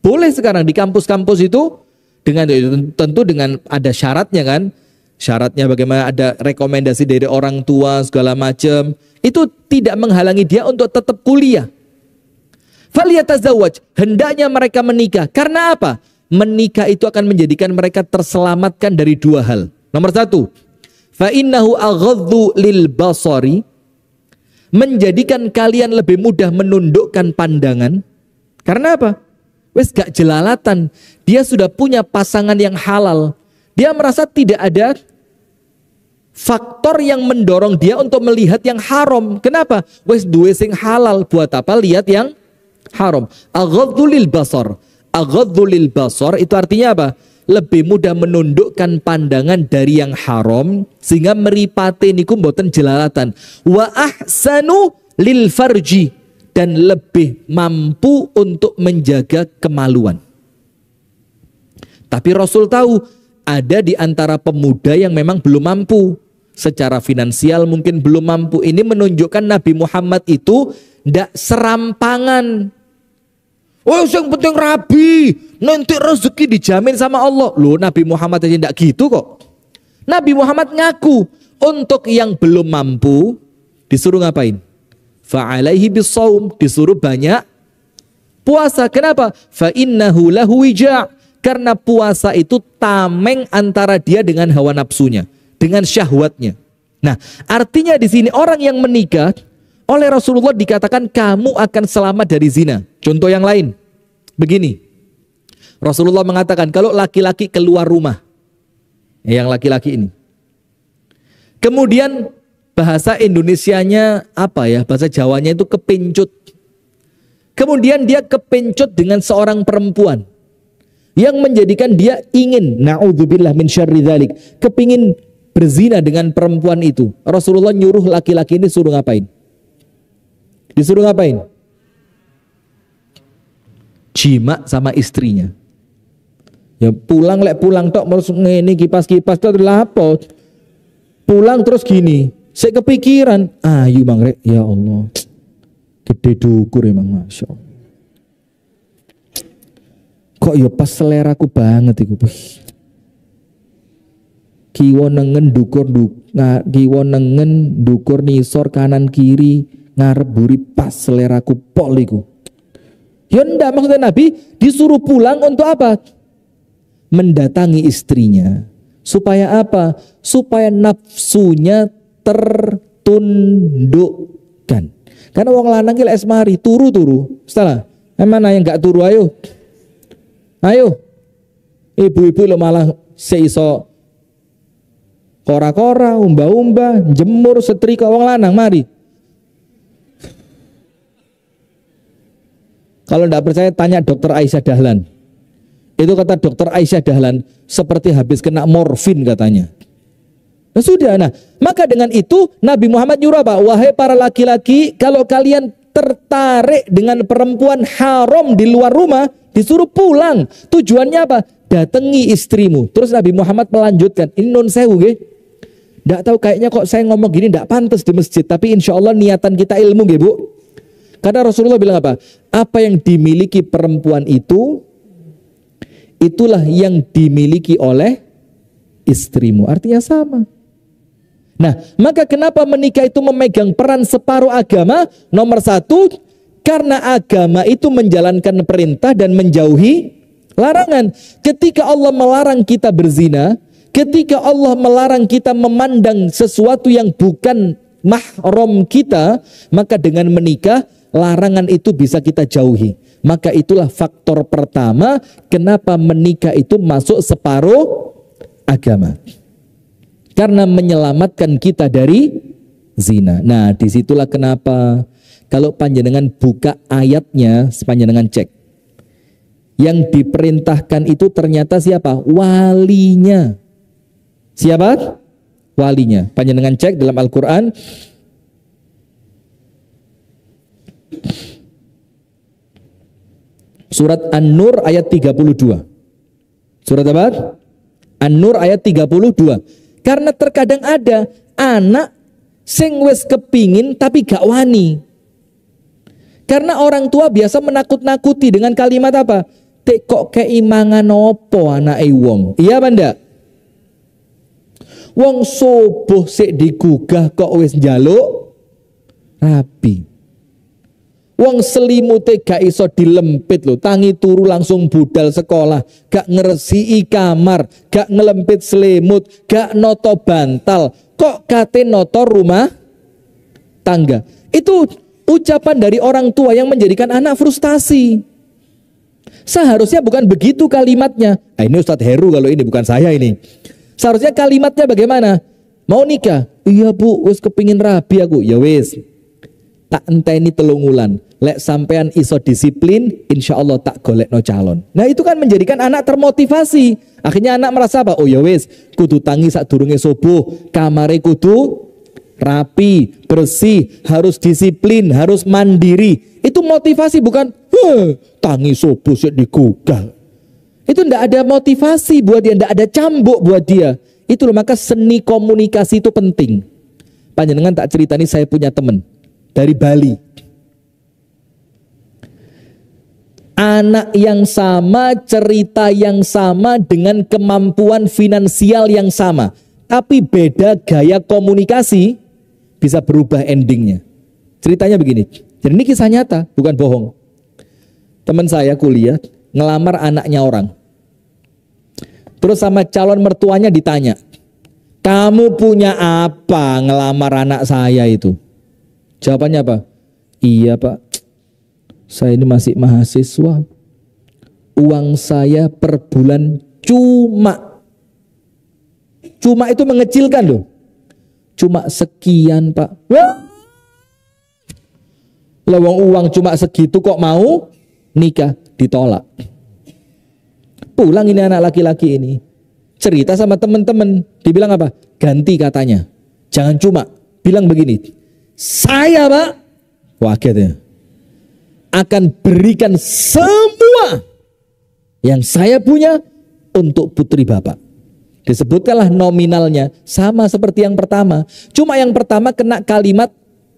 Boleh sekarang di kampus-kampus itu, dengan tentu dengan ada syaratnya kan? Syaratnya bagaimana, ada rekomendasi dari orang tua segala macam. Itu tidak menghalangi dia untuk tetap kuliah. Falyatazawwaj, hendaknya mereka menikah. Karena apa? Menikah itu akan menjadikan mereka terselamatkan dari dua hal. Nomor satu, fa innahu aghaddu lil basari, menjadikan kalian lebih mudah menundukkan pandangan. Karena apa? Wes gak jelalatan. Dia sudah punya pasangan yang halal. Dia merasa tidak ada faktor yang mendorong dia untuk melihat yang haram. Kenapa? Wes duwe sing halal, buat apa lihat yang haram? Aghaddu lil basar. Aghaddu lil basar itu artinya apa? Lebih mudah menundukkan pandangan dari yang haram, sehingga meripate niku mboten jelalatan. Wa ahsanu lil farji, dan lebih mampu untuk menjaga kemaluan. Tapi Rasul tahu ada di antara pemuda yang memang belum mampu. Secara finansial mungkin belum mampu. Ini menunjukkan Nabi Muhammad itu ndak serampangan. Oh, yang penting rabi, nanti rezeki dijamin sama Allah. Loh, Nabi Muhammad aja tidak gitu kok. Nabi Muhammad ngaku, untuk yang belum mampu disuruh ngapain? Fa'alaihi bisawm, disuruh banyak puasa. Kenapa? Fa'innahu lahu wija', karena puasa itu tameng antara dia dengan hawa nafsunya, dengan syahwatnya. Nah, artinya di sini orang yang menikah oleh Rasulullah dikatakan kamu akan selamat dari zina. Contoh yang lain, begini. Rasulullah mengatakan kalau laki-laki keluar rumah, yang laki-laki ini, kemudian bahasa Indonesianya apa ya, bahasa Jawanya itu kepencut. Kemudian dia kepencut dengan seorang perempuan yang menjadikan dia ingin, na'udzubillah min syarri dzalik, kepingin berzina dengan perempuan itu. Rasulullah nyuruh laki-laki ini suruh ngapain? Disuruh ngapain? Jima sama istrinya. Ya pulang tok terus ngene kipas-kipas tok lapo. Pulang terus gini, saya kepikiran, ayu Mang Rek, ya Allah. Gede dukur emang, Masya Allah. Kok ya pas seleraku banget iku. Kiwa nengen dukur nisor kanan kiri ngarep buri pas seleraku pol iku. Ya ndak, maksudnya Nabi disuruh pulang untuk apa? Mendatangi istrinya. Supaya apa? Supaya nafsunya tertundukkan. Karena wong lanang ki lek mari turu-turu. Setelah, mana yang gak turu ayo. Ayo. Ibu-ibu lo malah seiso kora-kora, umba-umba, jemur, setrika wong lanang mari. Kalau tidak percaya tanya dokter Aisyah Dahlan. Itu kata dokter Aisyah Dahlan seperti habis kena morfin katanya. Nah sudah, nah maka dengan itu Nabi Muhammad nyuruh apa? Wahai para laki-laki, kalau kalian tertarik dengan perempuan haram di luar rumah, disuruh pulang. Tujuannya apa? Datangi istrimu. Terus Nabi Muhammad melanjutkan, ini non sewu nggih. Nggak tahu kayaknya kok saya ngomong gini nggak pantas di masjid, tapi insya Allah niatan kita ilmu nggih Bu. Karena Rasulullah bilang apa? Apa yang dimiliki perempuan itu, itulah yang dimiliki oleh istrimu. Artinya sama. Nah, maka kenapa menikah itu memegang peran separuh agama? Nomor satu, karena agama itu menjalankan perintah dan menjauhi larangan. Ketika Allah melarang kita berzina, ketika Allah melarang kita memandang sesuatu yang bukan mahram kita, maka dengan menikah, larangan itu bisa kita jauhi. Maka itulah faktor pertama kenapa menikah itu masuk separuh agama. Karena menyelamatkan kita dari zina. Nah, disitulah kenapa kalau panjenengan buka ayatnya, panjenengan cek. Yang diperintahkan itu ternyata siapa? Walinya. Siapa? Walinya. Panjenengan cek dalam Al-Quran. Surat An-Nur ayat 32. Surat apa? An-Nur ayat 32. Karena terkadang ada anak sing wis kepingin tapi gak wani. Karena orang tua biasa menakut-nakuti dengan kalimat apa? Tek kok keimangan opo anake wong. Iya apa ndak? Wong subuh sik digugah kok wis njaluk rabi. Wong selimute gak iso dilempit lho, tangi turu langsung budal sekolah, gak ngresiki kamar, gak ngelempit selimut, gak noto bantal, kok kate noto rumah tangga. Itu ucapan dari orang tua yang menjadikan anak frustasi. Seharusnya bukan begitu kalimatnya. Ini Ustadz Heru kalau ini, bukan saya ini. Seharusnya kalimatnya bagaimana? Mau nikah? Iya Bu, wis kepingin rabi aku. Ya wis, tak enteni 3 wulan. Lek sampean iso disiplin, insya Allah tak golek no calon. Nah itu kan menjadikan anak termotivasi. Akhirnya anak merasa apa? Oh ya wis, kudu tangi sak durunge subuh, kamare kudu rapi, bersih, harus disiplin, harus mandiri. Itu motivasi, bukan tangi subuh sik digugah. Itu ndak ada motivasi buat dia, ndak ada cambuk buat dia. Itu loh, maka seni komunikasi itu penting. Panjenengan tak ceritani, saya punya teman dari Bali. Anak yang sama, cerita yang sama, dengan kemampuan finansial yang sama, tapi beda gaya komunikasi, bisa berubah endingnya. Ceritanya begini, jadi ini kisah nyata, bukan bohong. Teman saya kuliah, ngelamar anaknya orang. Terus sama calon mertuanya ditanya, kamu punya apa ngelamar anak saya itu? Jawabannya apa? Iya Pak, saya ini masih mahasiswa. Uang saya per bulan cuma itu mengecilkan loh. Cuma sekian Pak. Wah, lawang uang cuma segitu kok mau nikah? Ditolak. Pulang ini anak laki-laki ini, cerita sama teman-teman, dibilang apa? Ganti katanya. Jangan cuma, bilang begini, saya Pak, waget ya, akan berikan semua yang saya punya untuk putri Bapak. Disebutkanlah nominalnya sama seperti yang pertama. Cuma yang pertama kena kalimat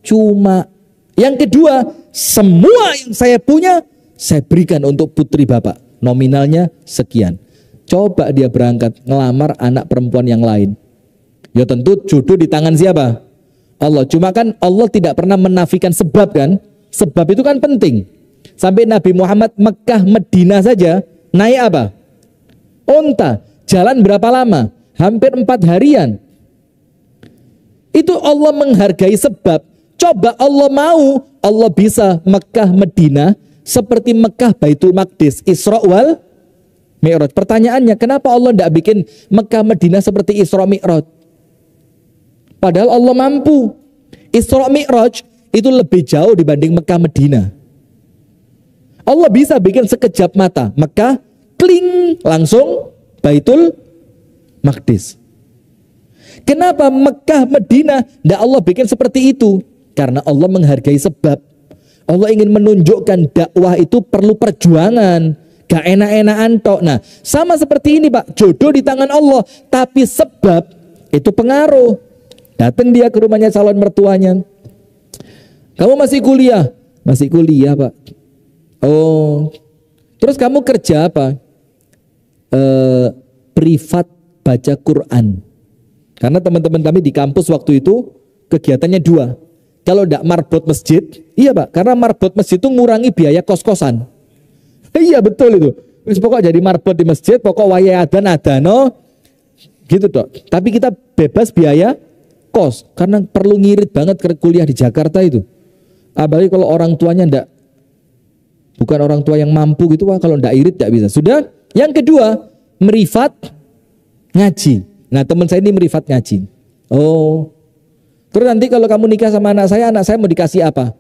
cuma. Yang kedua, semua yang saya punya saya berikan untuk putri Bapak. Nominalnya sekian. Coba dia berangkat ngelamar anak perempuan yang lain. Ya tentu jodoh di tangan siapa? Allah. Cuma kan Allah tidak pernah menafikan sebab kan? Sebab itu kan penting. Sampai Nabi Muhammad Mekah Medina saja naik apa? Unta. Jalan berapa lama? Hampir 4 harian. Itu Allah menghargai sebab. Coba Allah mau, Allah bisa Mekah Medina seperti Mekah Baitul Maqdis, Isra wal Mi'raj. Pertanyaannya, kenapa Allah tidak bikin Mekah Medina seperti Isra Mi'raj? Padahal Allah mampu. Isra Mi'raj itu lebih jauh dibanding Mekah Medina. Allah bisa bikin sekejap mata, Mekah kling langsung Baitul Maqdis. Kenapa Mekah Medina tidak Allah bikin seperti itu? Karena Allah menghargai sebab. Allah ingin menunjukkan dakwah itu perlu perjuangan, gak enak-enakan tok. Nah, sama seperti ini Pak, jodoh di tangan Allah, tapi sebab itu pengaruh. Datang dia ke rumahnya calon mertuanya. Kamu masih kuliah? Masih kuliah Pak. Oh, terus kamu kerja apa? Privat baca Quran. Karena teman-teman kami di kampus waktu itu kegiatannya dua. Kalau tidak marbot masjid, iya Pak, karena marbot masjid itu ngurangi biaya kos-kosan. Iya betul itu. Terus pokok jadi marbot di masjid, pokok waya adano, gitu Dok. Tapi kita bebas biaya kos, karena perlu ngirit banget ke kuliah di Jakarta itu. Apalagi kalau orang tuanya bukan orang tua yang mampu gitu, wah kalau ndak irit ndak bisa. Sudah, yang kedua merifat ngaji. Nah teman saya ini merifat ngaji. Oh, terus nanti kalau kamu nikah sama anak saya mau dikasih apa?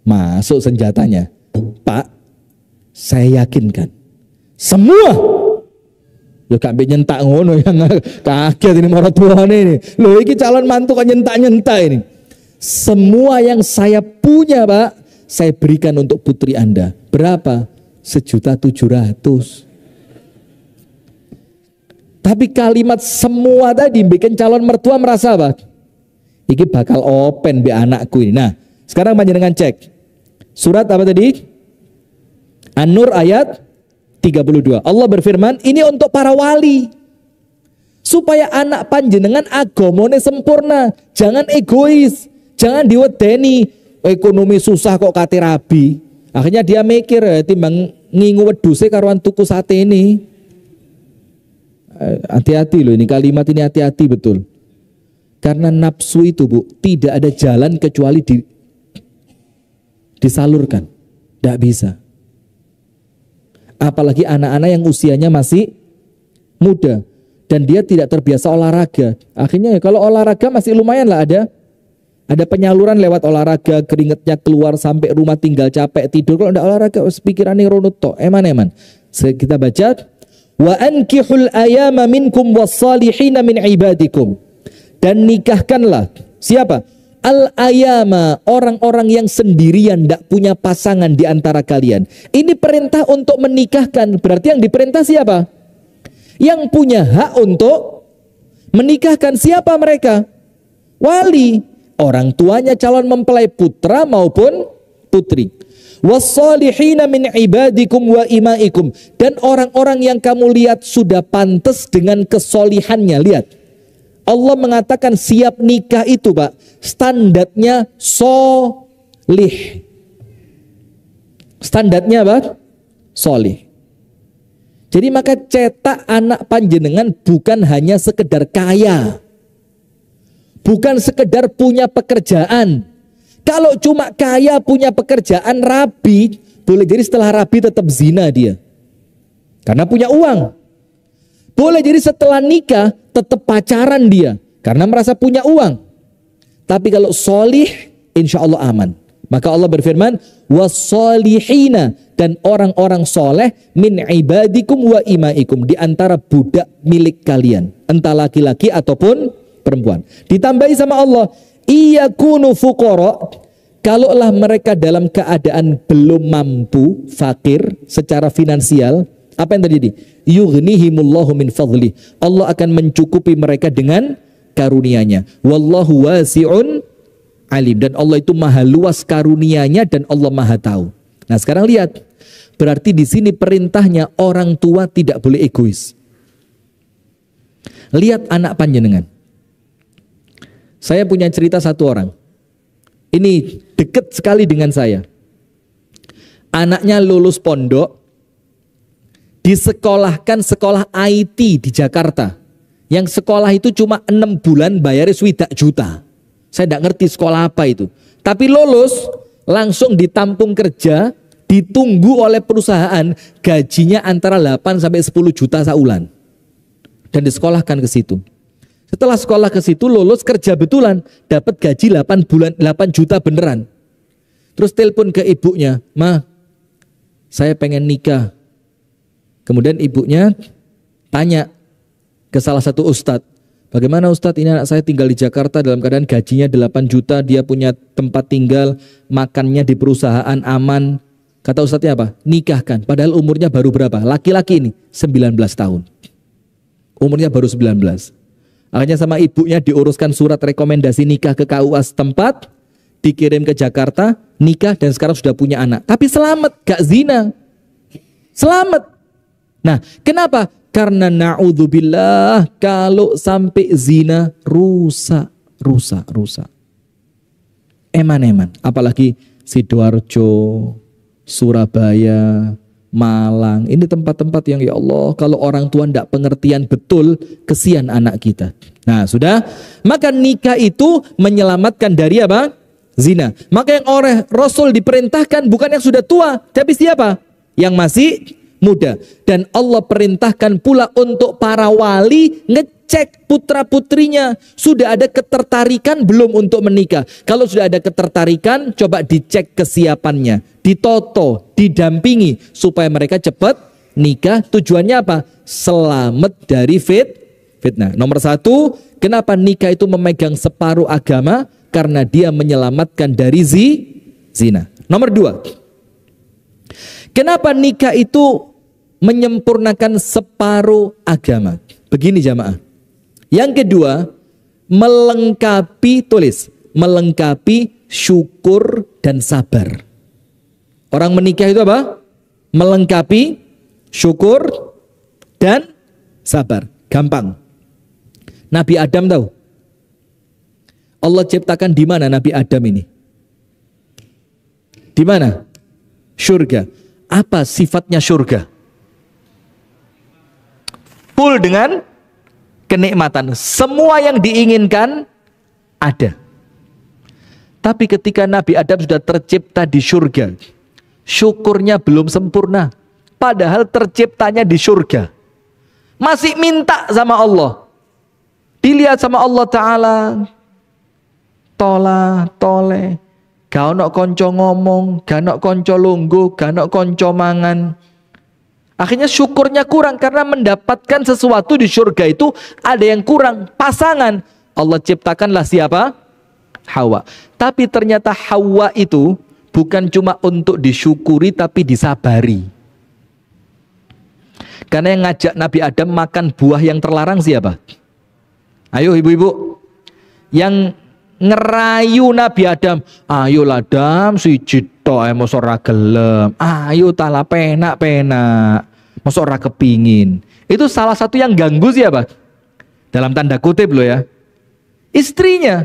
Masuk senjatanya, Pak. Saya yakinkan semua. Ya gak nyentak ngono yang kaget ini orang tua ini. Loh ini calon mantu kan nyentak ini. Semua yang saya punya Pak, saya berikan untuk putri Anda. Berapa? 1.700.000. Tapi kalimat semua tadi bikin calon mertua merasa apa? Iki bakal open be anakku ini. Nah, sekarang panjenengan cek. Surat apa tadi? An-Nur ayat 32. Allah berfirman, ini untuk para wali. Supaya anak panjenengan agamane sempurna. Jangan egois. Jangan diwedeni. Ekonomi susah kok kate rabi. Akhirnya dia mikir, timbang ngingu wedhuse karuan tuku sate ini. Hati-hati loh, ini kalimat ini hati-hati betul. Karena nafsu itu Bu, tidak ada jalan kecuali disalurkan. Tidak bisa. Apalagi anak-anak yang usianya masih muda dan dia tidak terbiasa olahraga. Akhirnya ya kalau olahraga masih lumayan lah ada penyaluran lewat olahraga, keringetnya keluar sampai rumah tinggal capek tidur. Kalau tidak olahraga pikirannya runut tok. Eman. Kita baca, wa ankihul ayama minkum wassalihina min ibadikum. Dan nikahkanlah siapa? Al-ayama, orang-orang yang sendirian, tidak punya pasangan di antara kalian. Ini perintah untuk menikahkan. Berarti yang diperintah siapa? Yang punya hak untuk menikahkan. Siapa mereka? Wali. Orang tuanya calon mempelai putra maupun putri. Wassalihina min ibadikum wa imaikum. Dan orang-orang yang kamu lihat sudah pantas dengan kesolihannya. Lihat. Allah mengatakan siap nikah itu Pak, standarnya solih. Standarnya apa? Solih. Jadi maka cetak anak panjenengan bukan hanya sekedar kaya. Bukan sekedar punya pekerjaan. Kalau cuma kaya punya pekerjaan rabi, boleh jadi setelah rabi tetap zina dia. Karena punya uang. Boleh jadi setelah nikah tetap pacaran dia karena merasa punya uang. Tapi kalau solih, insya Allah aman. Maka Allah berfirman, wassolihina, dan orang-orang soleh min ibadikum wa imaikum, di antara budak milik kalian, entah laki-laki ataupun perempuan. Ditambahi sama Allah, iyakunu fuqara, kalaulah mereka dalam keadaan belum mampu, fakir secara finansial. Apa yang terjadi? Yughnihimullahu min fadli. Allah akan mencukupi mereka dengan karunia-Nya. Wallahu wasi'un alim. Dan Allah itu maha luas karunia-Nya dan Allah maha tahu. Nah sekarang lihat. Berarti di sini perintahnya orang tua tidak boleh egois. Lihat anak panjenengan. Saya punya cerita satu orang. Ini dekat sekali dengan saya. Anaknya lulus pondok. Disekolahkan sekolah IT di Jakarta. Yang sekolah itu cuma 6 bulan bayar 1 juta. Saya tidak ngerti sekolah apa itu. Tapi lulus langsung ditampung kerja, ditunggu oleh perusahaan, gajinya antara 8 sampai 10 juta saulan. Dan disekolahkan ke situ. Setelah sekolah ke situ lulus kerja betulan, dapat gaji 8 juta beneran. Terus telepon ke ibunya, "Ma, saya pengen nikah." Kemudian ibunya tanya ke salah satu ustadz, "Bagaimana ustadz, ini anak saya tinggal di Jakarta dalam keadaan gajinya 8 juta, dia punya tempat tinggal, makannya di perusahaan aman." Kata ustadznya apa? "Nikahkan." Padahal umurnya baru berapa? Laki-laki ini 19 tahun. Umurnya baru 19. Akhirnya sama ibunya diuruskan surat rekomendasi nikah ke KUA setempat, dikirim ke Jakarta, nikah dan sekarang sudah punya anak. Tapi selamat, gak zina. Selamat. Nah, kenapa? Karena na'udzubillah, kalau sampai zina, rusak. Eman-eman. Apalagi Sidoarjo, Surabaya, Malang, ini tempat-tempat yang ya Allah, kalau orang tua tidak pengertian betul, kesian anak kita. Nah sudah, maka nikah itu menyelamatkan dari apa? Zina. Maka yang oleh Rasul diperintahkan bukan yang sudah tua, tapi siapa? Yang masih muda. Dan Allah perintahkan pula untuk para wali ngecek putra-putrinya, sudah ada ketertarikan belum untuk menikah. Kalau sudah ada ketertarikan, coba dicek kesiapannya, ditoto, didampingi supaya mereka cepat nikah. Tujuannya apa? Selamat dari fitnah. Nomor 1, kenapa nikah itu memegang separuh agama? Karena dia menyelamatkan dari zina. Nomor 2, kenapa nikah itu menyempurnakan separuh agama? Begini jamaah. Yang kedua, melengkapi, tulis, melengkapi syukur dan sabar. Orang menikah itu apa? Melengkapi syukur dan sabar. Gampang. Nabi Adam tahu? Allah ciptakan di mana Nabi Adam ini? Di mana? Surga. Apa sifatnya surga? Full dengan kenikmatan. Semua yang diinginkan ada. Tapi ketika Nabi Adam sudah tercipta di surga, syukurnya belum sempurna. Padahal terciptanya di surga. Masih minta sama Allah. Dilihat sama Allah Ta'ala. Tole. Gak ono konco ngomong, gak ono konco lungguh, gak ono konco mangan. Akhirnya syukurnya kurang karena mendapatkan sesuatu di surga itu ada yang kurang, pasangan. Allah ciptakanlah siapa? Hawa. Tapi ternyata Hawa itu bukan cuma untuk disyukuri tapi disabari. Karena yang ngajak Nabi Adam makan buah yang terlarang siapa? Ayo ibu-ibu. Yang ngerayu Nabi Adam, ayolah Adam siji tok mosok ora gelem, ayo tala penak mosok ora kepingin. Itu salah satu yang ganggu siapa? Dalam tanda kutip loh ya, istrinya.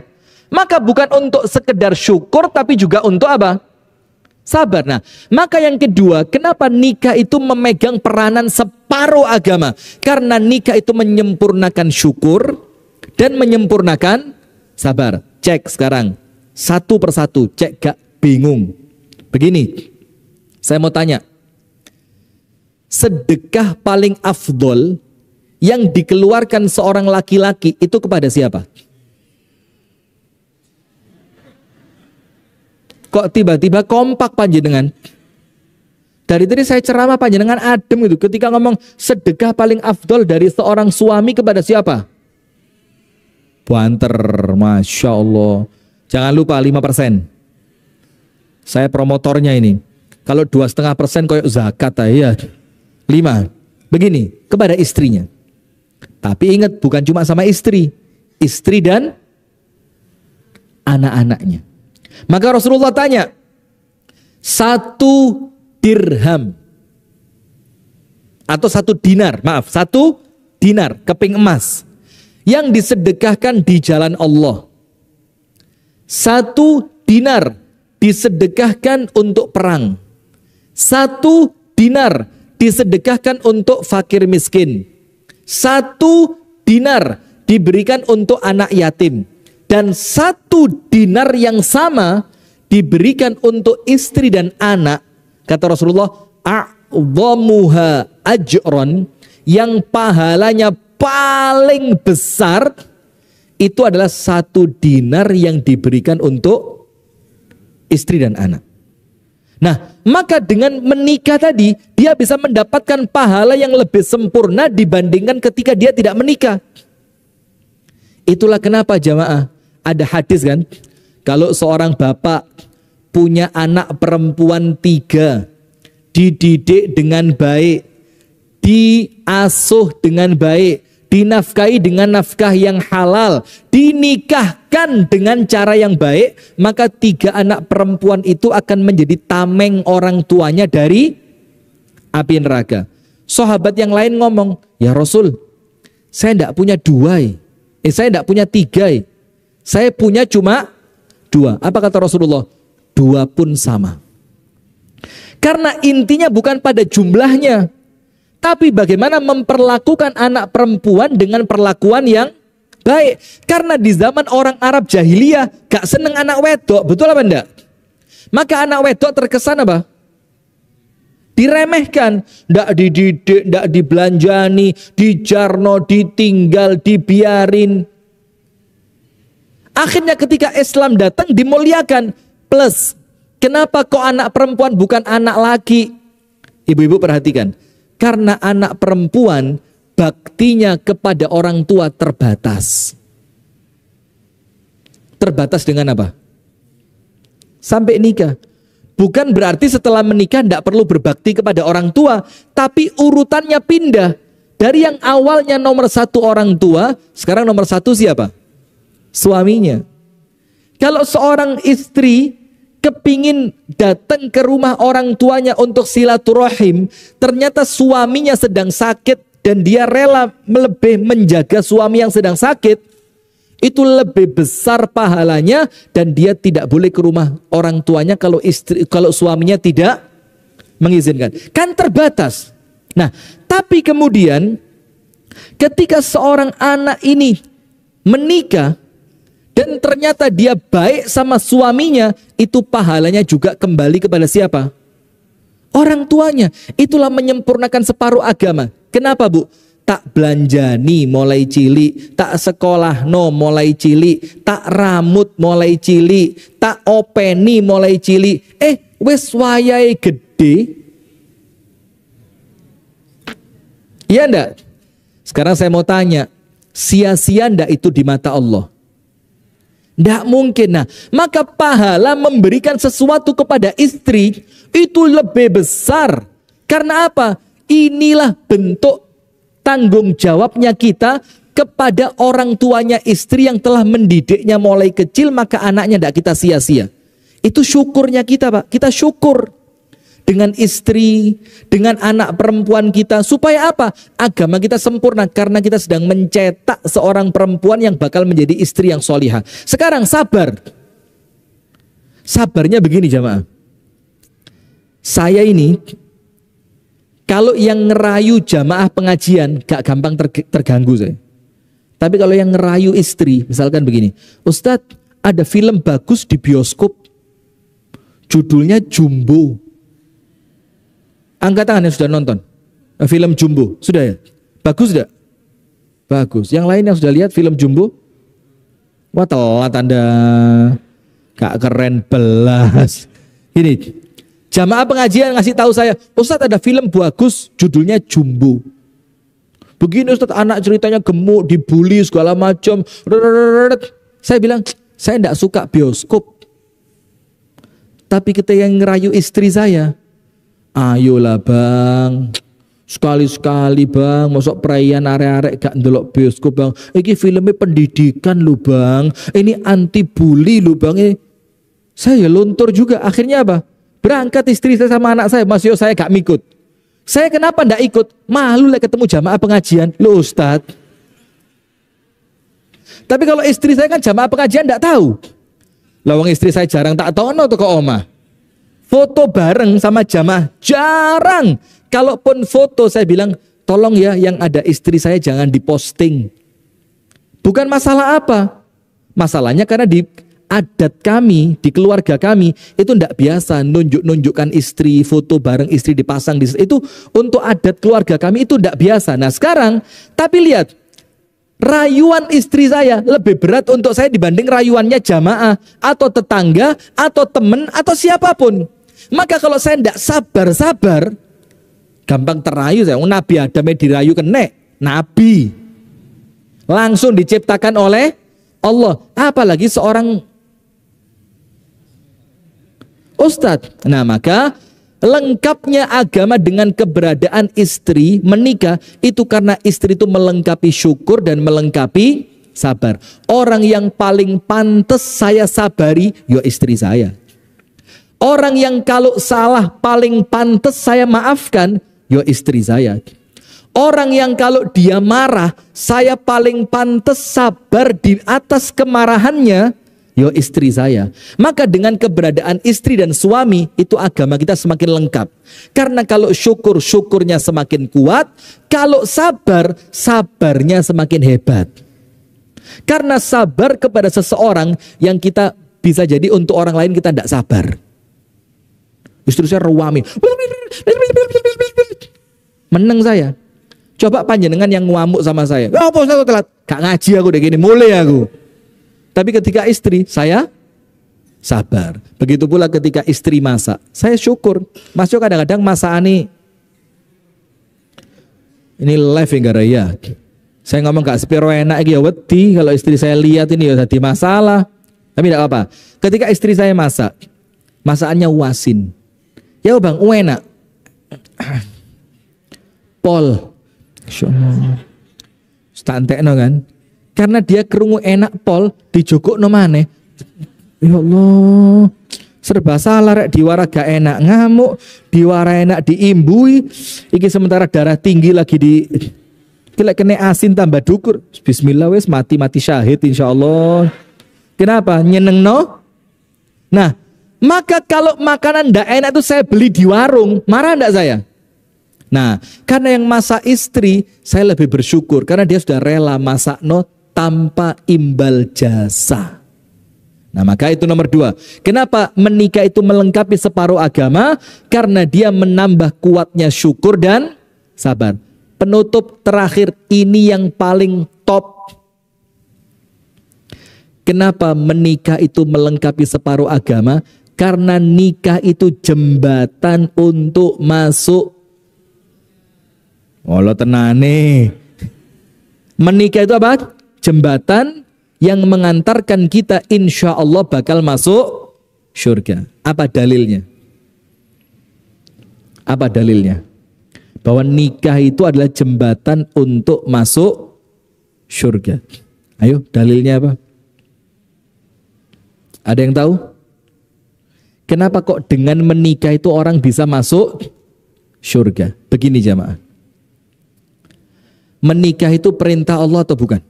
Maka bukan untuk sekedar syukur tapi juga untuk apa? Sabar. Nah, maka yang kedua, kenapa nikah itu memegang peranan separuh agama? Karena nikah itu menyempurnakan syukur dan menyempurnakan sabar. Cek sekarang satu persatu, cek gak bingung. Begini, saya mau tanya, sedekah paling afdol yang dikeluarkan seorang laki-laki itu kepada siapa? Kok tiba-tiba kompak panjenengan? Dari tadi saya ceramah panjenengan adem itu. Ketika ngomong sedekah paling afdol dari seorang suami kepada siapa? Banter, Masya Allah. Jangan lupa 5%. Saya promotornya ini. Kalau 2,5% kayak zakat ya. 5. Begini, kepada istrinya. Tapi ingat, bukan cuma sama istri. Istri dan anak-anaknya. Maka Rasulullah tanya, 1 dirham atau 1 dinar, maaf, 1 dinar, keping emas yang disedekahkan di jalan Allah. 1 dinar disedekahkan untuk perang. 1 dinar disedekahkan untuk fakir miskin. 1 dinar diberikan untuk anak yatim. Dan 1 dinar yang sama diberikan untuk istri dan anak, kata Rasulullah, a'dhamuha ajron, yang pahalanya paling besar itu adalah 1 dinar yang diberikan untuk istri dan anak. Nah, maka dengan menikah tadi, dia bisa mendapatkan pahala yang lebih sempurna dibandingkan ketika dia tidak menikah. Itulah kenapa jamaah, ada hadis kan, kalau seorang bapak punya anak perempuan 3, dididik dengan baik, diasuh dengan baik, dinafkahi dengan nafkah yang halal, dinikahkan dengan cara yang baik, maka 3 anak perempuan itu akan menjadi tameng orang tuanya dari api neraka. Sahabat yang lain ngomong, ya Rasul, saya tidak punya 2, saya tidak punya 3, saya punya cuma 2. Apa kata Rasulullah? 2 pun sama. Karena intinya bukan pada jumlahnya, tapi bagaimana memperlakukan anak perempuan dengan perlakuan yang baik. Karena di zaman orang Arab jahiliyah gak seneng anak wedok, betul apa enggak? Maka anak wedok terkesan apa? Diremehkan, ndak dididik, ndak dibelanjani, dijarno, ditinggal, dibiarin. Akhirnya ketika Islam datang dimuliakan. Plus, kenapa kok anak perempuan bukan anak laki? Ibu-ibu perhatikan. Karena anak perempuan baktinya kepada orang tua terbatas. Terbatas dengan apa? Sampai nikah. Bukan berarti setelah menikah tidak perlu berbakti kepada orang tua, tapi urutannya pindah. Dari yang awalnya nomor 1 orang tua, sekarang nomor 1 siapa? Suaminya. Kalau seorang istri kepingin datang ke rumah orang tuanya untuk silaturahim, ternyata suaminya sedang sakit dan dia rela lebih menjaga suami yang sedang sakit, itu lebih besar pahalanya, dan dia tidak boleh ke rumah orang tuanya kalau suaminya tidak mengizinkan. Kan terbatas. Nah, tapi kemudian ketika seorang anak ini menikah dan ternyata dia baik sama suaminya, itu pahalanya juga kembali kepada siapa? Orang tuanya. Itulah menyempurnakan separuh agama. Kenapa, Bu? Tak belanjani mulai cilik, tak sekolah no mulai cilik, tak rambut mulai cilik, tak openi mulai cilik. Wes wayahe gede. Iya enggak? Sekarang saya mau tanya, sia-sia enggak itu di mata Allah? Tidak mungkin. Nah, maka pahala memberikan sesuatu kepada istri itu lebih besar. Karena apa? Inilah bentuk tanggung jawabnya kita kepada orang tuanya istri yang telah mendidiknya mulai kecil, maka anaknya tidak kita sia-sia. Itu syukurnya kita, Pak. Kita syukur dengan istri, dengan anak perempuan kita. Supaya apa? Agama kita sempurna, karena kita sedang mencetak seorang perempuan yang bakal menjadi istri yang solihah. Sekarang sabar. Sabarnya begini jamaah. Saya ini, kalau yang ngerayu jamaah pengajian gak gampang terganggu saya. Tapi kalau yang ngerayu istri, misalkan begini, Ustadz, ada film bagus di bioskop, judulnya Jumbo. Angkat tangan yang sudah nonton film Jumbo. Sudah ya? Bagus tidak? Bagus. Yang lain yang sudah lihat film Jumbo? Wah, telat Anda. Gak keren belas. Ini jamaah pengajian ngasih tahu saya, Ustadz ada film bagus judulnya Jumbo. Begini Ustadz, anak ceritanya gemuk, dibully segala macam. Saya bilang, saya tidak suka bioskop. Tapi kita yang ngerayu istri saya, ayolah bang, sekali-sekali bang, masuk perayaan arek-arek gak ndelok bioskop bang. Ini filmnya pendidikan lu bang, ini anti bully lu bang. Saya luntur juga. Akhirnya apa? Berangkat istri saya sama anak saya, Mas Yo saya gak mikut. Saya kenapa ndak ikut? Malu lah ketemu jamaah pengajian, lu Ustadz. Tapi kalau istri saya kan jamaah pengajian ndak tahu. Lawang istri saya jarang tak tono tuh ke oma. Foto bareng sama jamaah jarang. Kalaupun foto saya bilang, tolong ya yang ada istri saya jangan diposting. Bukan masalah apa. Masalahnya karena di adat kami di keluarga kami itu tidak biasa nunjukkan istri, foto bareng istri dipasang di itu untuk adat keluarga kami itu tidak biasa. Nah sekarang, tapi lihat rayuan istri saya lebih berat untuk saya dibanding rayuannya jamaah atau tetangga atau teman atau siapapun. Maka kalau saya tidak sabar-sabar, gampang terayu saya. Nabi Adam dirayu kena, Nabi langsung diciptakan oleh Allah, apalagi seorang ustadz. Nah maka lengkapnya agama dengan keberadaan istri menikah itu karena istri itu melengkapi syukur dan melengkapi sabar. Orang yang paling pantas saya sabari ya istri saya. Orang yang kalau salah paling pantas saya maafkan ya istri saya. Orang yang kalau dia marah saya paling pantas sabar di atas kemarahannya yo istri saya. Maka dengan keberadaan istri dan suami itu agama kita semakin lengkap. Karena kalau syukur, syukurnya semakin kuat. Kalau sabar, sabarnya semakin hebat. Karena sabar kepada seseorang yang kita bisa jadi untuk orang lain kita tidak sabar. Istri saya ruwami, meneng saya. Coba panjenengan yang ngamuk sama saya. Apa saya telat? Gak ngaji aku deh gini, mulai aku. Tapi ketika istri, saya sabar. Begitu pula ketika istri masak, saya syukur. Mas Yo kadang-kadang masakan ini live enggak raya. Saya ngomong gak sepiro enak ya wedi kalau istri saya lihat ini ya jadi masalah. Tapi tidak apa-apa. Ketika istri saya masak, masakannya wasin. Ya bang, enak. Pol. Stantekno kan. Karena dia kerungu enak pol dijogokno maneh. Ya Allah, serba salah rek, diwara gak enak ngamuk, diwara enak diimbui. Iki sementara darah tinggi lagi di kena asin tambah dukur. Bismillah wes mati syahid insyaallah. Kenapa? Nyenengno. Nah, maka kalau makanan ndak enak itu saya beli di warung, marah ndak saya? Nah, karena yang masak istri, saya lebih bersyukur karena dia sudah rela masakno tanpa imbal jasa. Nah maka itu nomor 2. Kenapa menikah itu melengkapi separuh agama? Karena dia menambah kuatnya syukur dan sabar. Penutup terakhir ini yang paling top. Kenapa menikah itu melengkapi separuh agama? Karena nikah itu jembatan untuk masuk. Allah tenane. Menikah itu apa? Jembatan yang mengantarkan kita insya Allah bakal masuk surga. Apa dalilnya? Apa dalilnya? Bahwa nikah itu adalah jembatan untuk masuk surga. Ayo dalilnya apa? Ada yang tahu? Kenapa kok dengan menikah itu orang bisa masuk surga? Begini jamaah. Menikah itu perintah Allah atau bukan?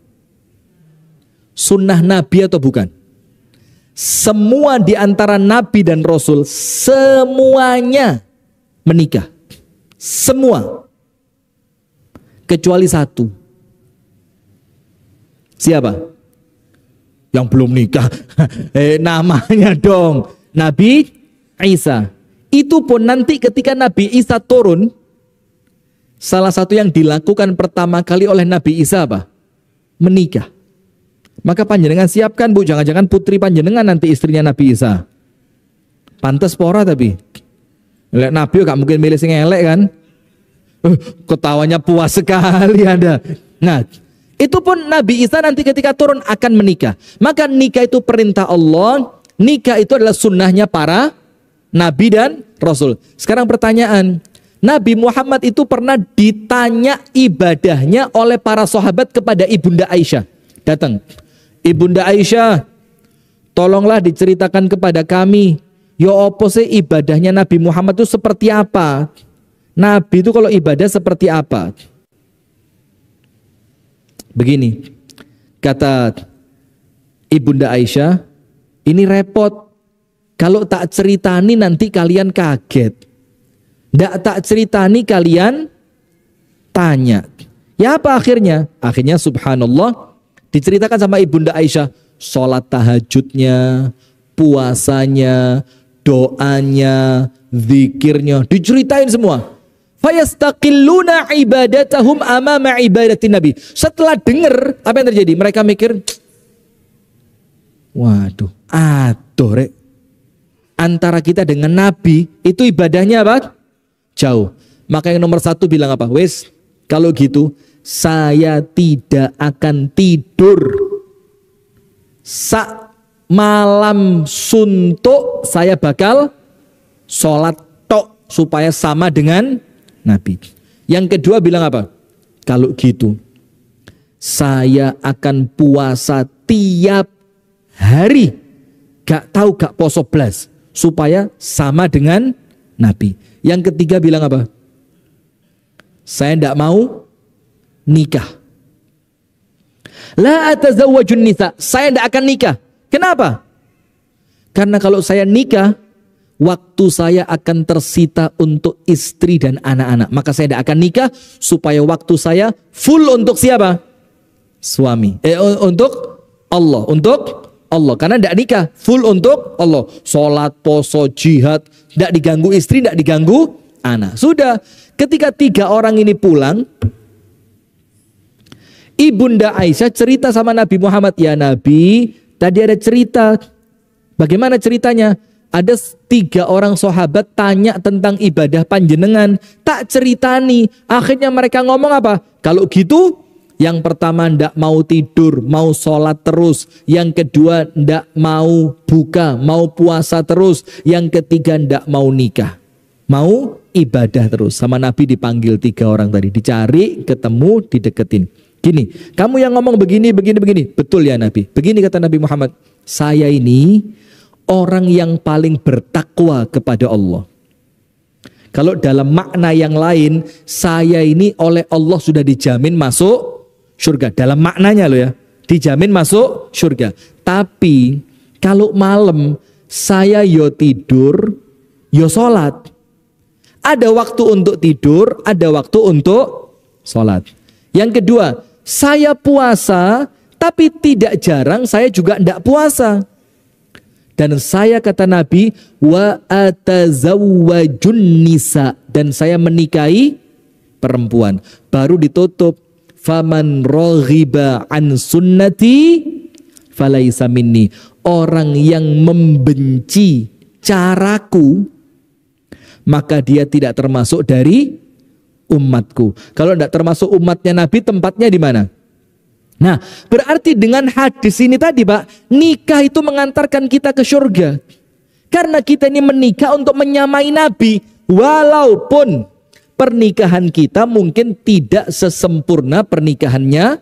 Sunnah Nabi atau bukan? Semua di antara Nabi dan Rasul semuanya menikah. Semua. Kecuali satu. Siapa? Yang belum nikah. Namanya dong. Nabi Isa. Itu pun nanti ketika Nabi Isa turun, salah satu yang dilakukan pertama kali oleh Nabi Isa apa? Menikah. Maka panjenengan siapkan bu, jangan-jangan putri panjenengan nanti istrinya Nabi Isa. Pantes pora tapi. Lihat Nabi gak mungkin milih sing elek kan? Ketawanya puas sekali Anda. Nah, itu pun Nabi Isa nanti ketika turun akan menikah. Maka nikah itu perintah Allah, nikah itu adalah sunnahnya para Nabi dan Rasul. Sekarang pertanyaan, Nabi Muhammad itu pernah ditanya ibadahnya oleh para sahabat kepada Ibunda Aisyah. Datang, Ibunda Aisyah, tolonglah diceritakan kepada kami, ya apa sih ibadahnya Nabi Muhammad itu seperti apa? Nabi itu kalau ibadah seperti apa? Begini, kata Ibunda Aisyah, ini repot. Kalau tak ceritani nanti kalian kaget. Nggak tak ceritani kalian tanya. Ya apa akhirnya? Akhirnya subhanallah diceritakan sama Ibunda Aisyah. sholat tahajudnya, puasanya, doanya, zikirnya, diceritain semua. Fayastaqilluna ibadatahum amama ibadatin Nabi. Setelah dengar apa yang terjadi, mereka mikir, waduh, aduh rek, antara kita dengan Nabi itu ibadahnya apa? Jauh. Maka yang nomor satu bilang apa? Wes, kalau gitu saya tidak akan tidur. Malam suntuk saya bakal sholat tok supaya sama dengan Nabi. Yang kedua bilang apa? Kalau gitu saya akan puasa tiap hari, gak tahu gak poso blas, supaya sama dengan Nabi. Yang ketiga bilang apa? Saya tidak mau nikah. La atazawwajun nisa, saya tidak akan nikah. Kenapa? Karena kalau saya nikah, waktu saya akan tersita untuk istri dan anak-anak. Maka saya tidak akan nikah supaya waktu saya full untuk siapa? Suami. Untuk Allah. Untuk Allah. Karena tidak nikah, full untuk Allah. Sholat, poso, jihad, tidak diganggu istri, tidak diganggu anak. Sudah, ketika 3 orang ini pulang, Ibunda Aisyah cerita sama Nabi Muhammad, ya Nabi, tadi ada cerita. Bagaimana ceritanya? Ada 3 orang sahabat tanya tentang ibadah panjenengan, tak ceritani. Akhirnya mereka ngomong apa? Kalau gitu, yang pertama ndak mau tidur, mau sholat terus. Yang kedua ndak mau buka, mau puasa terus. Yang ketiga ndak mau nikah, mau ibadah terus. Sama Nabi dipanggil 3 orang tadi, dicari, ketemu, dideketin. Gini, kamu yang ngomong begini. Betul ya Nabi. Begini kata Nabi Muhammad, saya ini orang yang paling bertakwa kepada Allah. Kalau dalam makna yang lain, saya ini oleh Allah sudah dijamin masuk surga. Dalam maknanya loh ya, dijamin masuk surga. Tapi kalau malam saya yo tidur, yo sholat. Ada waktu untuk tidur, ada waktu untuk sholat. Yang kedua, saya puasa, tapi tidak jarang saya juga tidak puasa. Dan saya kata Nabi, wa atazawwajun nisa, dan saya menikahi perempuan. Baru ditutup, faman raghiba an sunnati falaisa minni. Orang yang membenci caraku, maka dia tidak termasuk dari umatku. Kalau tidak termasuk umatnya Nabi, tempatnya di mana? Nah, berarti dengan hadis ini tadi Pak, nikah itu mengantarkan kita ke surga. Karena kita ini menikah untuk menyamai Nabi. Walaupun pernikahan kita mungkin tidak sesempurna pernikahannya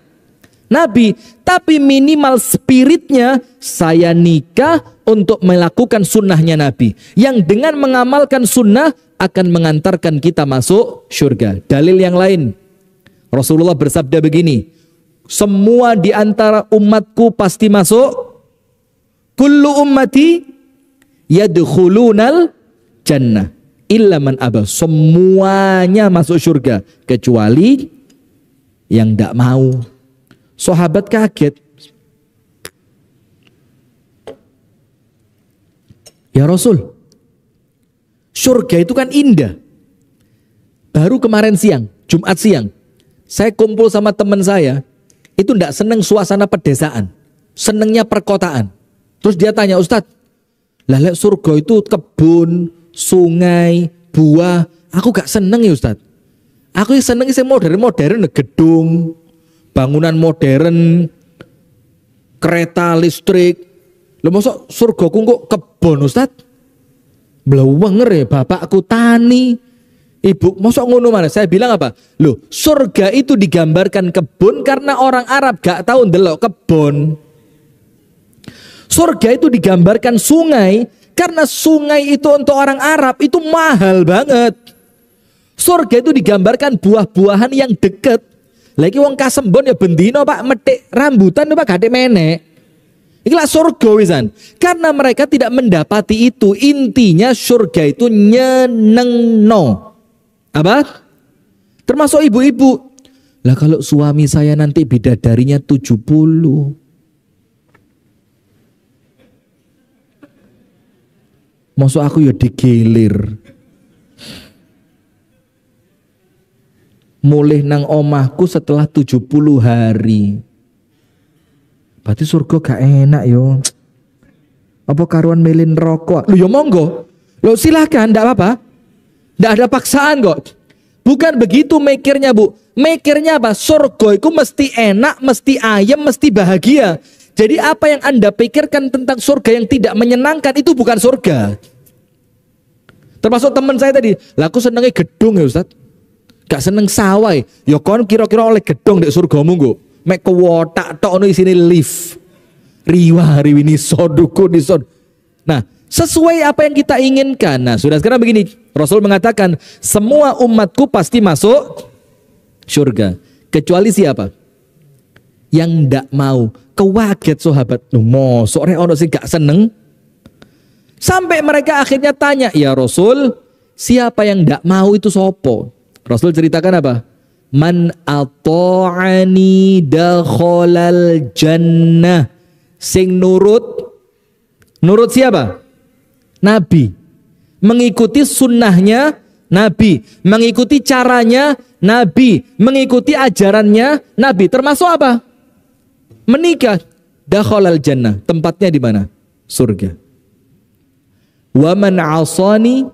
Nabi. Tapi minimal spiritnya, saya nikah untuk melakukan sunnahnya Nabi. Yang dengan mengamalkan sunnah akan mengantarkan kita masuk surga. Dalil yang lain, Rasulullah bersabda begini, semua di antara umatku pasti masuk. Kullu ummati yadkhulunal jannah illa man aba. Semuanya masuk surga kecuali yang tidak mau. Sahabat kaget. Ya Rasul, surga itu kan indah. Baru kemarin siang, Jumat siang, saya kumpul sama teman saya. Itu tidak seneng suasana pedesaan, senengnya perkotaan. Terus dia tanya, Ustadz, lah surga itu kebun, sungai, buah. Aku gak seneng ya Ustadz. Aku seneng sih modern, gedung, bangunan modern, kereta listrik. Lah masa surga kok kebun Ustadz? Blawnger ya, bapakku tani. Ibu, masa ngono mana? Saya bilang apa? Loh, surga itu digambarkan kebun karena orang Arab gak tahu ndelok kebun. Surga itu digambarkan sungai karena sungai itu untuk orang Arab itu mahal banget. Surga itu digambarkan buah-buahan yang deket. Lagi wong Kasembon ya bendino Pak metik rambutan Pak gade menek. Inilah surga wisan. Karena mereka tidak mendapati itu. Intinya surga itu nyenengno. Apa? Termasuk ibu-ibu. Lah kalau suami saya nanti bidadarinya 70. Mosok aku ya digilir. Mulih nang omahku setelah 70 hari. Berarti surga gak enak yo. Apa karuan melin rokok? Lu ya monggo. Lu silahkan, ndak apa-apa. Ndak ada paksaan kok. Bukan begitu mikirnya, Bu. Mikirnya apa? Surga itu mesti enak, mesti ayem, mesti bahagia. Jadi apa yang Anda pikirkan tentang surga yang tidak menyenangkan itu bukan surga. Termasuk teman saya tadi, lah aku senengnya gedung ya Ustaz. Gak seneng sawah. Ya kon kira-kira oleh gedung di surgamu nggo. Mek kewotak tok ono isine lift. Riwa riwini soduku di sod. Nah, sesuai apa yang kita inginkan. Nah, sudah sekarang begini, Rasul mengatakan semua umatku pasti masuk surga. Kecuali siapa? Yang ndak mau. Kewaget sahabat. Mosok rek ono sing gak seneng. Sampai mereka akhirnya tanya, "Ya Rasul, siapa yang ndak mau itu sopo?" Rasul ceritakan apa? Man ata'ani dakhalal jannah. Sing nurut siapa? Nabi. Mengikuti sunnahnya Nabi. Mengikuti caranya Nabi. Mengikuti ajarannya Nabi. Termasuk apa? Menikah. Dakhalal jannah. Tempatnya di mana? Surga. Wa man 'asani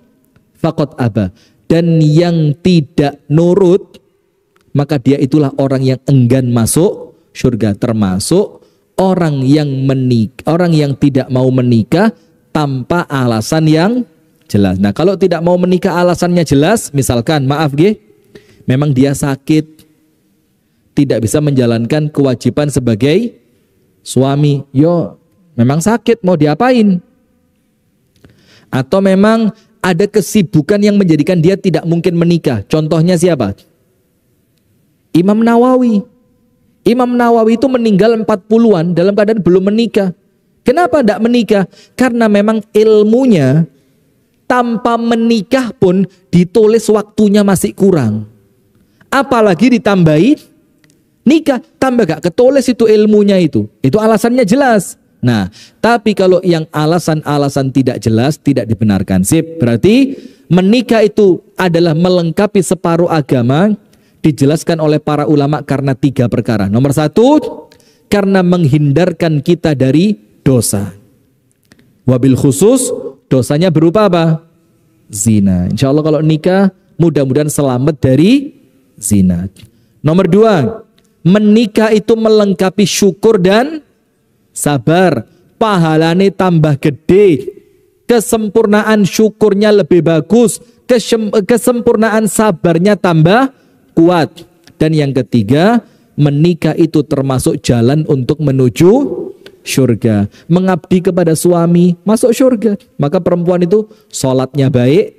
faqad aba. Dan yang tidak nurut, maka dia itulah orang yang enggan masuk surga. Termasuk orang yang tidak mau menikah tanpa alasan yang jelas. Nah, kalau tidak mau menikah alasannya jelas, misalkan maaf memang dia sakit, tidak bisa menjalankan kewajiban sebagai suami. Yo, memang sakit, mau diapain? Atau memang ada kesibukan yang menjadikan dia tidak mungkin menikah. Contohnya siapa? Imam Nawawi. Imam Nawawi itu meninggal 40-an dalam keadaan belum menikah. Kenapa tidak menikah? Karena memang ilmunya tanpa menikah pun ditulis waktunya masih kurang. Apalagi ditambahi nikah, tambah gak ketulis itu ilmunya itu. Itu alasannya jelas. Nah, tapi kalau yang alasan-alasan tidak jelas, tidak dibenarkan. Sip, berarti menikah itu adalah melengkapi separuh agama, dijelaskan oleh para ulama karena 3 perkara. Nomor 1, karena menghindarkan kita dari dosa. Wabil khusus, dosanya berupa apa? Zina. Insya Allah kalau nikah, mudah-mudahan selamat dari zina. Nomor 2, menikah itu melengkapi syukur dan sabar, pahalane tambah gede, kesempurnaan syukurnya lebih bagus, kesempurnaan sabarnya tambah kuat. Dan yang ketiga, menikah itu termasuk jalan untuk menuju surga. Mengabdi kepada suami, masuk surga. Maka perempuan itu sholatnya baik,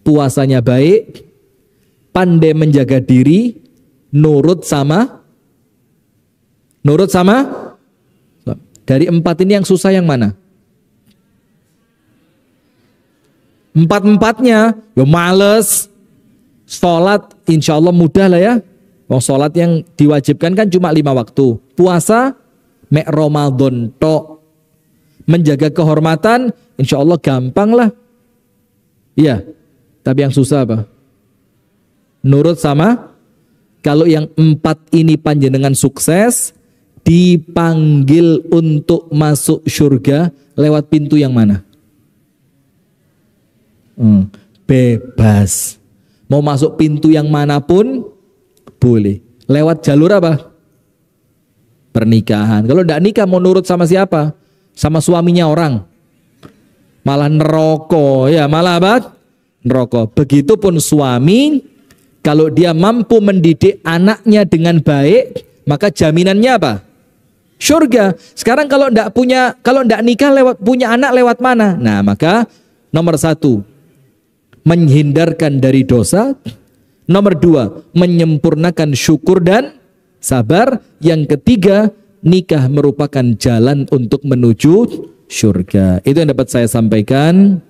puasanya baik, pandai menjaga diri, nurut sama dari 4 ini yang susah yang mana? 4-empatnya ya males. Sholat insya Allah mudah lah ya. Sholat yang diwajibkan kan cuma 5 waktu. Puasa mek Ramadan tok. Menjaga kehormatan insya Allah gampang lah. Iya. Tapi yang susah apa? Nurut sama. Kalau yang 4 ini panjenengan sukses, dipanggil untuk masuk surga lewat pintu yang mana? Bebas. Mau masuk pintu yang manapun boleh. Lewat jalur apa? Pernikahan. Kalau tidak nikah mau nurut sama siapa? Sama suaminya orang. Malah neraka. Ya malah apa? Neraka. Begitupun suami, kalau dia mampu mendidik anaknya dengan baik, maka jaminannya apa? Surga. Sekarang kalau ndak nikah punya anak lewat mana? Nah, maka nomor 1, menghindarkan dari dosa. Nomor 2, menyempurnakan syukur dan sabar. Yang ketiga, nikah merupakan jalan untuk menuju surga. Itu yang dapat saya sampaikan.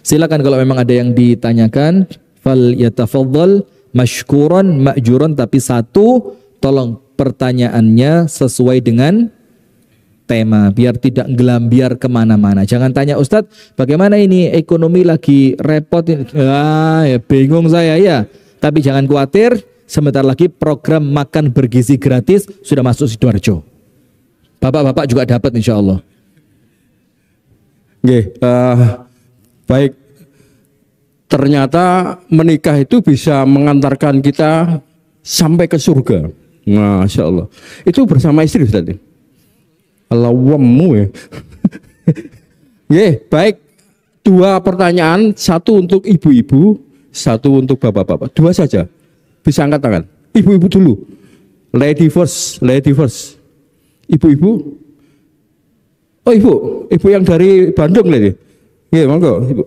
Silakan kalau memang ada yang ditanyakan, fal yatafaddal mashkuran ma'juran, tapi 1, tolong pertanyaannya sesuai dengan tema, biar tidak gelambiar kemana-mana. Jangan tanya Ustadz, bagaimana ini ekonomi lagi repot ini. Ya bingung saya ya. Tapi jangan khawatir, sebentar lagi program makan bergizi gratis sudah masuk Sidoarjo. Bapak-bapak juga dapat insya Allah. Baik. Ternyata menikah itu bisa mengantarkan kita sampai ke surga. Masya Allah. Itu bersama istri tadi. Allahumma ya. Baik. 2 pertanyaan, 1 untuk ibu-ibu, 1 untuk bapak-bapak. 2 saja. Bisa angkat tangan. Ibu-ibu dulu. Lady first, lady first. Ibu-ibu. Oh ibu yang dari Bandung lady. Iya, monggo, ibu.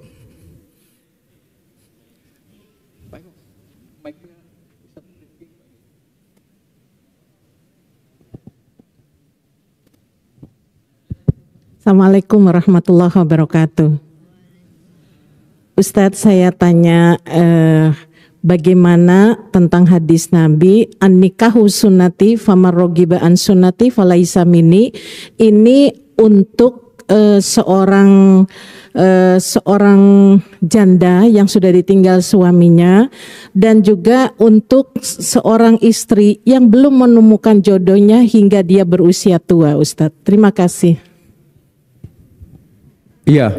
Assalamualaikum warahmatullahi wabarakatuh. Ustadz, saya tanya bagaimana tentang hadis Nabi an-nikahu sunnati faman raghiba an sunnati falaisa minni. Ini untuk seorang janda yang sudah ditinggal suaminya, dan juga untuk seorang istri yang belum menemukan jodohnya hingga dia berusia tua. Ustadz, terima kasih. Iya,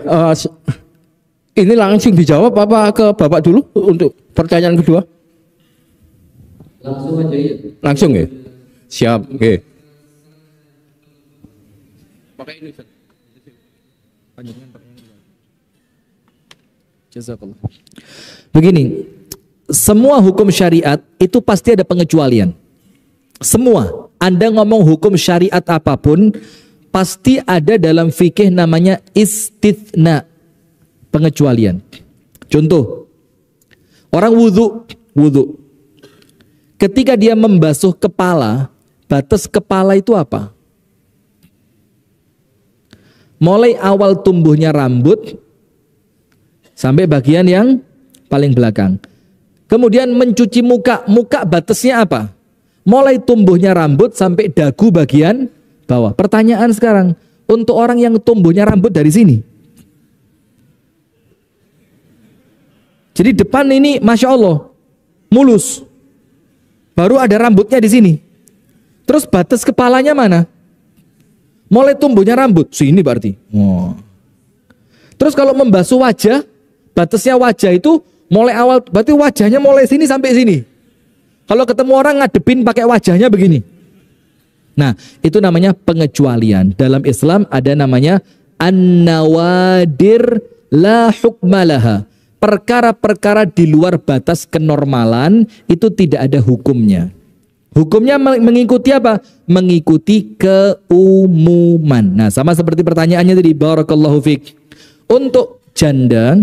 ini langsung dijawab apa ke Bapak dulu untuk pertanyaan kedua? Langsung aja ya. Langsung ya? Siap, oke. Pakai ini, Ustaz. Jazakallah. Begini, semua hukum syariat itu pasti ada pengecualian. Semua. Anda ngomong hukum syariat apapun, pasti ada dalam fikih namanya istitsna, pengecualian. Contoh, orang wudhu. Ketika dia membasuh kepala, batas kepala itu apa? Mulai awal tumbuhnya rambut sampai bagian yang paling belakang. Kemudian mencuci muka batasnya apa? Mulai tumbuhnya rambut sampai dagu bagian bawah. Pertanyaan sekarang, untuk orang yang tumbuhnya rambut dari sini, jadi depan ini Masya Allah mulus, baru ada rambutnya di sini. Terus batas kepalanya mana? Mulai tumbuhnya rambut sini berarti. Terus kalau membasuh wajah, batasnya wajah itu mulai awal, berarti wajahnya mulai sini sampai sini. Kalau ketemu orang ngadepin pakai wajahnya begini. Nah, itu namanya pengecualian. Dalam Islam ada namanya an-nawadir la hukmalaha. Perkara-perkara di luar batas kenormalan itu tidak ada hukumnya. Hukumnya mengikuti apa? Mengikuti keumuman. Nah, sama seperti pertanyaannya tadi, barakallahu fiik. Untuk janda,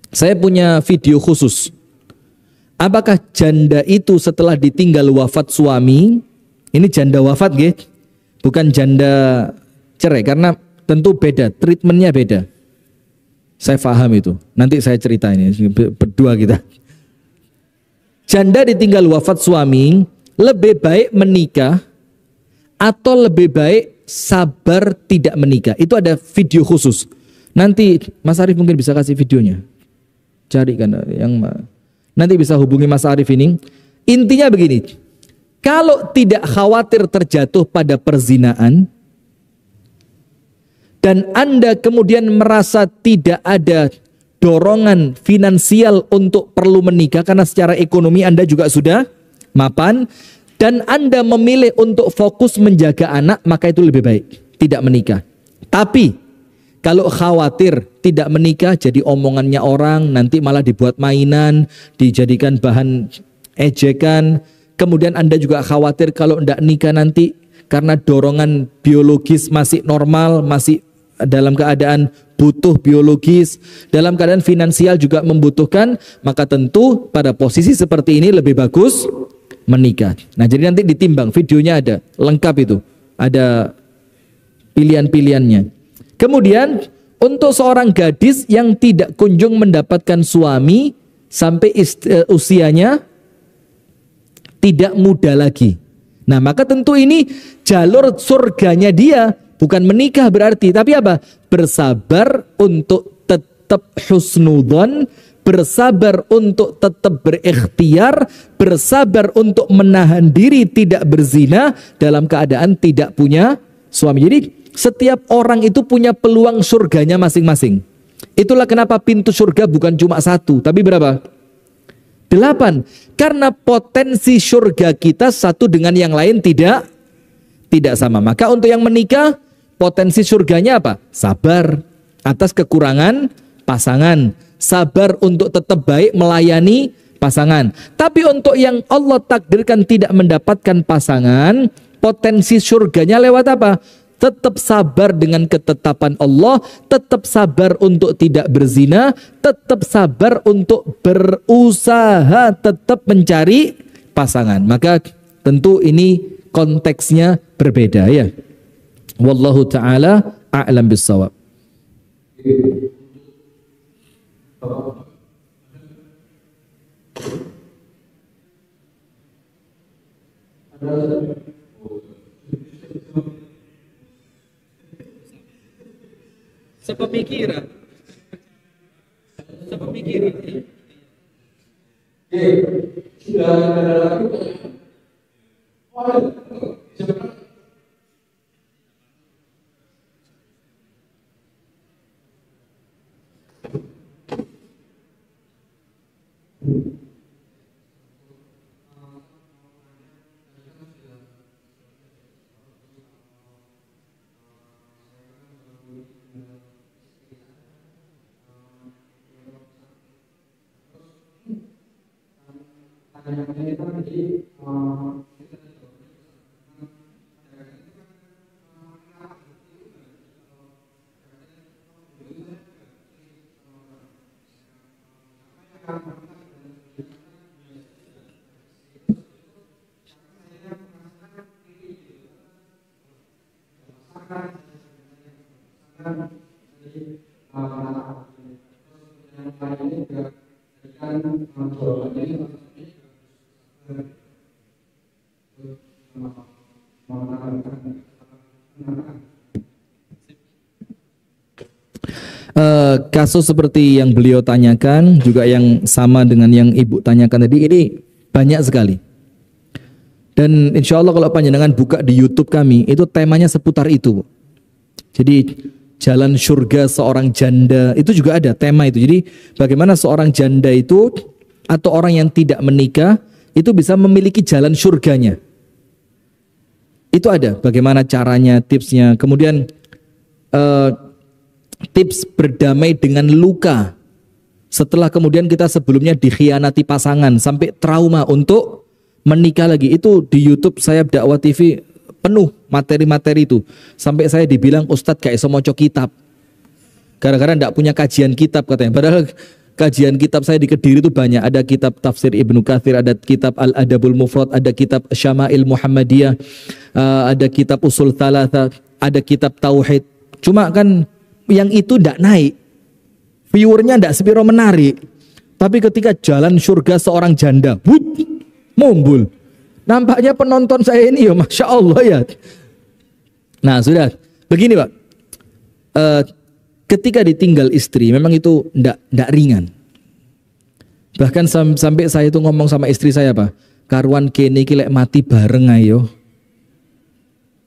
saya punya video khusus. Apakah janda itu setelah ditinggal wafat suami, ini janda wafat gitu, bukan janda cerai, karena tentu beda, treatmentnya beda. Saya paham itu, nanti saya cerita ini berdua kita. Janda ditinggal wafat suami, lebih baik menikah atau lebih baik sabar tidak menikah? Itu ada video khusus. Nanti Mas Arief mungkin bisa kasih videonya. Carikan yang nanti bisa hubungi Mas Arief ini. Intinya begini, kalau tidak khawatir terjatuh pada perzinaan dan Anda kemudian merasa tidak ada dorongan finansial untuk perlu menikah karena secara ekonomi Anda juga sudah mapan, dan Anda memilih untuk fokus menjaga anak, maka itu lebih baik tidak menikah. Tapi kalau khawatir tidak menikah jadi omongannya orang, nanti malah dibuat mainan, dijadikan bahan ejekan, kemudian Anda juga khawatir kalau tidak nikah nanti karena dorongan biologis masih normal, masih dalam keadaan butuh biologis, dalam keadaan finansial juga membutuhkan, maka tentu pada posisi seperti ini lebih bagus menikah. Nah, jadi nanti ditimbang, videonya ada, lengkap itu, ada pilihan-pilihannya. Kemudian untuk seorang gadis yang tidak kunjung mendapatkan suami sampai usianya tidak muda lagi, nah maka tentu ini jalur surganya dia Bukan menikah berarti, tapi apa? Bersabar untuk tetap husnudzon, bersabar untuk tetap berikhtiar, bersabar untuk menahan diri tidak berzina dalam keadaan tidak punya suami. Jadi setiap orang itu punya peluang surganya masing-masing. Itulah kenapa pintu surga bukan cuma satu, tapi berapa? 8. Karena potensi surga kita satu dengan yang lain tidak sama. Maka untuk yang menikah, potensi surganya apa? Sabar atas kekurangan pasangan, sabar untuk tetap baik melayani pasangan. Tapi untuk yang Allah takdirkan tidak mendapatkan pasangan, potensi surganya lewat apa? Tetap sabar dengan ketetapan Allah, tetap sabar untuk tidak berzina, tetap sabar untuk berusaha tetap mencari pasangan. Maka tentu ini konteksnya berbeda ya. Wallahu ta'ala a'lam bissawab. Sepemikiran. Sudah ada lagi. Kasus seperti yang beliau tanyakan juga yang sama dengan yang ibu tanyakan tadi, ini banyak sekali. Dan insya Allah kalau panjenengan buka di YouTube kami, itu temanya seputar itu. Jadi jalan surga seorang janda itu juga ada tema itu. Jadi bagaimana seorang janda itu atau orang yang tidak menikah itu bisa memiliki jalan surganya. Itu ada bagaimana caranya, tipsnya. Kemudian tips berdamai dengan luka setelah kemudian kita sebelumnya dikhianati pasangan sampai trauma untuk menikah lagi. Itu di YouTube saya Dakwah TV penuh materi-materi itu. Sampai saya dibilang Ustadz gak iso moco kitab gara-gara ndak punya kajian kitab katanya. Padahal kajian kitab saya di Kediri itu banyak. Ada kitab tafsir Ibnu Katsir, ada kitab Al-Adabul Mufrad, ada kitab Syama'il Muhammadiyah, ada kitab Usul Thalatha, ada kitab Tauhid. Cuma kan yang itu ndak naik, viewernya ndak sepiro menarik. Tapi ketika jalan surga seorang janda, mumbul. Nampaknya penonton saya ini ya Masya Allah ya. Nah sudah, begini Pak, ketika ditinggal istri memang itu ndak ringan. Bahkan sampai saya itu ngomong sama istri saya Pak, karuan kene iki lek mati bareng ayo.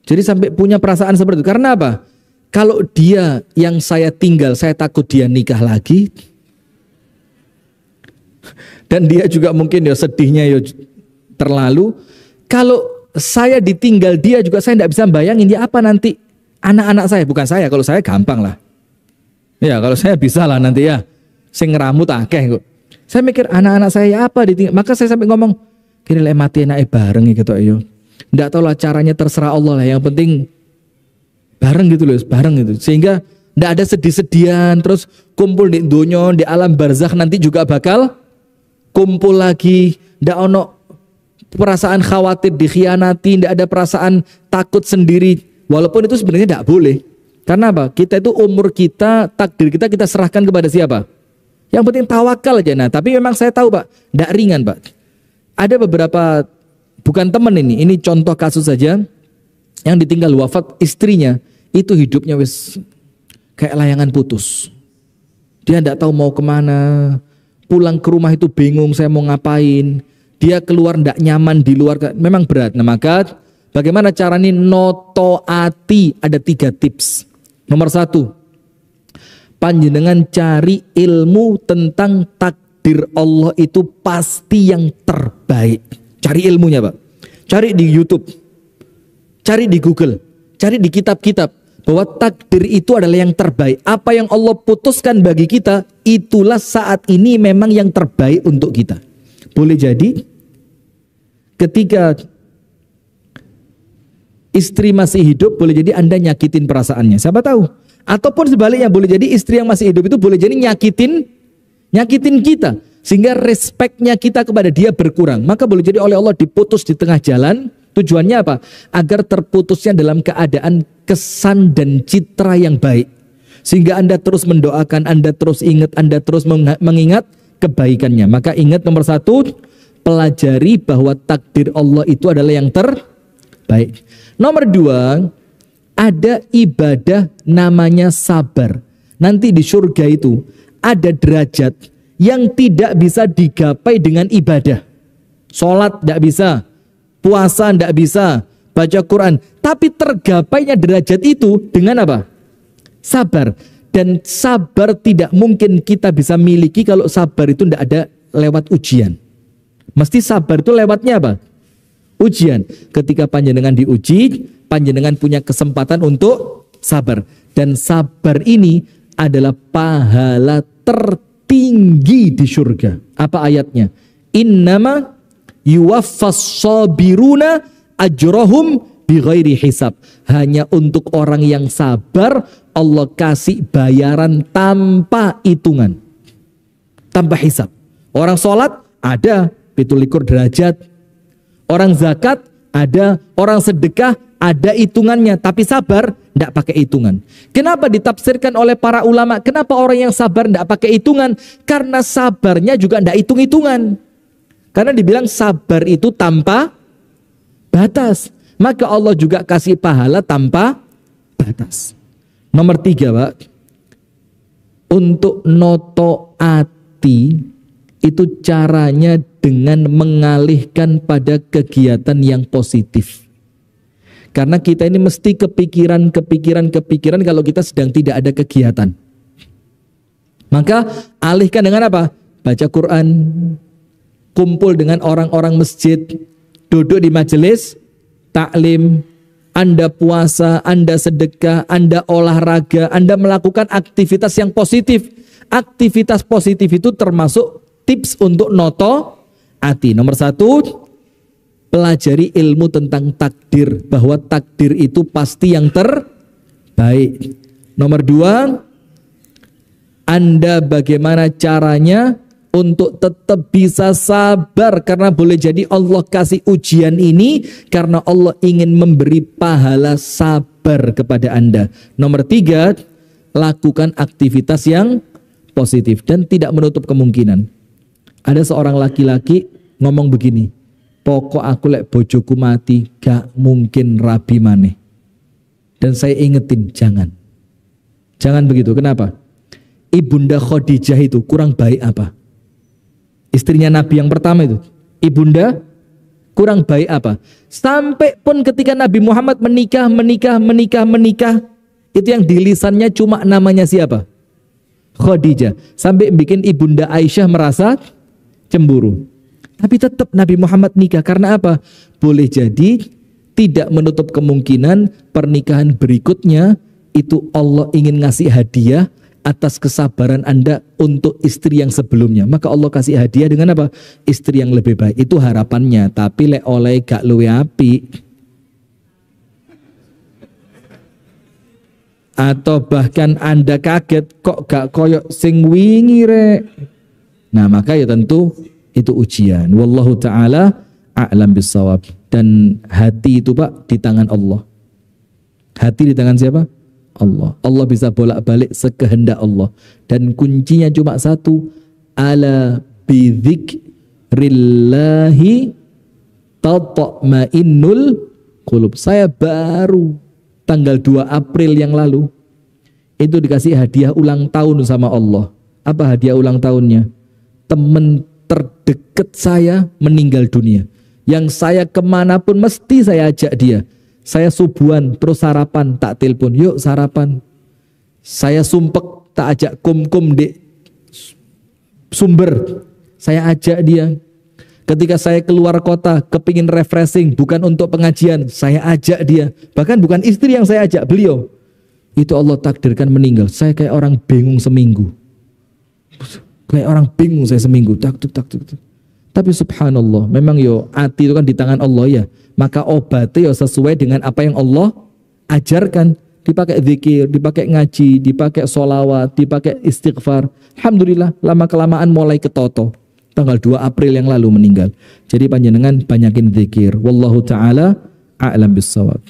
Jadi sampai punya perasaan seperti itu. Karena apa? Kalau dia yang saya tinggal, saya takut dia nikah lagi. Dan dia juga mungkin ya sedihnya ya terlalu. Kalau saya ditinggal dia juga saya tidak bisa bayangin dia apa nanti anak-anak saya. Bukan saya, kalau saya gampang lah. Ya kalau saya bisa lah nanti ya. Sing ngeramut akeh kok. Saya mikir anak-anak saya apa ditinggal. Maka saya sampai ngomong, kira lek mati enake bareng gitu yo. Ndak tahu lah caranya, terserah Allah lah. Yang penting bareng gitu loh, bareng gitu. Sehingga ndak ada sedih-sedihan, terus kumpul di dunia, di alam barzakh nanti juga bakal kumpul lagi. Ndak ono perasaan khawatir dikhianati, ndak ada perasaan takut sendiri. Walaupun itu sebenarnya ndak boleh. Karena apa? Kita itu umur kita, takdir kita serahkan kepada siapa? Yang penting tawakal aja. Nah, tapi memang saya tahu Pak, ndak ringan Pak. Ada beberapa, bukan teman ini contoh kasus saja, yang ditinggal wafat istrinya. itu hidupnya wis kayak layangan putus. Dia tidak tahu mau kemana, pulang ke rumah itu bingung saya mau ngapain, dia keluar tidak nyaman di luar, memang berat. Nah maka bagaimana caranya noto ati? Ada 3 tips. Nomor 1, panjenengan cari ilmu tentang takdir Allah itu pasti yang terbaik. Cari ilmunya Pak, cari di YouTube, cari di Google, cari di kitab-kitab, bahwa takdir itu adalah yang terbaik. Apa yang Allah putuskan bagi kita, itulah saat ini memang yang terbaik untuk kita. Boleh jadi ketika istri masih hidup, boleh jadi Anda nyakitin perasaannya, siapa tahu. Ataupun sebaliknya, boleh jadi istri yang masih hidup itu boleh jadi nyakitin kita, sehingga respeknya kita kepada dia berkurang. Maka boleh jadi oleh Allah diputus di tengah jalan. Tujuannya apa? Agar terputusnya dalam keadaan kesan dan citra yang baik, sehingga Anda terus mendoakan, Anda terus ingat, Anda terus mengingat kebaikannya. Maka ingat, nomor 1, pelajari bahwa takdir Allah itu adalah yang terbaik. Nomor 2, ada ibadah namanya sabar. Nanti di surga itu ada derajat yang tidak bisa digapai dengan ibadah. Sholat tidak bisa, puasa tidak bisa, baca Quran. Tapi tergapainya derajat itu dengan apa? Sabar. Dan sabar tidak mungkin kita bisa miliki kalau sabar itu tidak ada lewat ujian. Mesti sabar itu lewatnya apa? Ujian. Ketika panjenengan diuji, panjenengan punya kesempatan untuk sabar. Dan sabar ini adalah pahala tertinggi di surga. Apa ayatnya? Innama yuwaffas sabiruna ajrohum bighairi hisab. Hanya untuk orang yang sabar Allah kasih bayaran tanpa hitungan, tanpa hisab. Orang sholat ada 17 derajat, orang zakat ada, orang sedekah ada hitungannya, tapi sabar tidak pakai hitungan. Kenapa ditafsirkan oleh para ulama? Kenapa orang yang sabar tidak pakai hitungan? Karena sabarnya juga tidak hitung-hitungan. Karena dibilang sabar itu tanpa batas. Maka Allah juga kasih pahala tanpa batas. Nomor 3 Pak, untuk noto ati itu caranya dengan mengalihkan pada kegiatan yang positif. Karena kita ini mesti kepikiran kalau kita sedang tidak ada kegiatan. Maka alihkan dengan apa? Baca Quran, kumpul dengan orang-orang masjid, duduk di majelis taklim, Anda puasa, Anda sedekah, Anda olahraga, Anda melakukan aktivitas yang positif. Aktivitas positif itu termasuk tips untuk noto ati. Nomor 1, pelajari ilmu tentang takdir, bahwa takdir itu pasti yang terbaik. Nomor 2, Anda bagaimana caranya untuk tetap bisa sabar, karena boleh jadi Allah kasih ujian ini karena Allah ingin memberi pahala sabar kepada Anda. Nomor 3, lakukan aktivitas yang positif dan tidak menutup kemungkinan. Ada seorang laki-laki ngomong begini, pokok aku lek bojoku mati gak mungkin rabi maneh. Dan saya ingetin, jangan begitu. Kenapa? Ibunda Khadijah itu kurang baik apa? Istrinya Nabi yang pertama itu, ibunda kurang baik apa? Sampai pun ketika Nabi Muhammad menikah, itu yang di lisannya cuma namanya siapa? Khadijah. Sampai bikin ibunda Aisyah merasa cemburu. Tapi tetap Nabi Muhammad nikah, karena apa? Boleh jadi tidak menutup kemungkinan pernikahan berikutnya itu Allah ingin ngasih hadiah atas kesabaran Anda untuk istri yang sebelumnya. Maka Allah kasih hadiah dengan apa? Istri yang lebih baik. Itu harapannya. Tapi lek oleh gak luwe api, atau bahkan Anda kaget kok gak koyok sing wingi rek, nah maka ya tentu itu ujian. Wallahu ta'ala a'lam bissawab. Dan hati itu Pak di tangan Allah. Hati di tangan siapa? Allah. Allah bisa bolak-balik sekehendak Allah. Dan kuncinya cuma satu, ala bidzikrillahi tatma'innul qulub. Saya baru tanggal 2 April yang lalu itu dikasih hadiah ulang tahun sama Allah. Apa hadiah ulang tahunnya? Teman terdekat saya meninggal dunia, yang saya kemanapun mesti saya ajak dia. Saya subuhan terus sarapan, tak telepon, yuk sarapan. Saya sumpek tak ajak kum-kum di sumber, saya ajak dia. Ketika saya keluar kota kepingin refreshing bukan untuk pengajian, saya ajak dia. Bahkan bukan istri yang saya ajak, beliau. Itu Allah takdirkan meninggal. Saya kayak orang bingung seminggu. Kayak orang bingung saya seminggu. Tak. Tapi subhanallah, memang yo hati itu kan di tangan Allah ya. Maka obatnya yo sesuai dengan apa yang Allah ajarkan. Dipakai zikir, dipakai ngaji, dipakai sholawat, dipakai istighfar. Alhamdulillah, lama-kelamaan mulai ketoto. Tanggal 2 April yang lalu meninggal. Jadi panjenengan banyakin zikir. Wallahu ta'ala a'lam bissawab.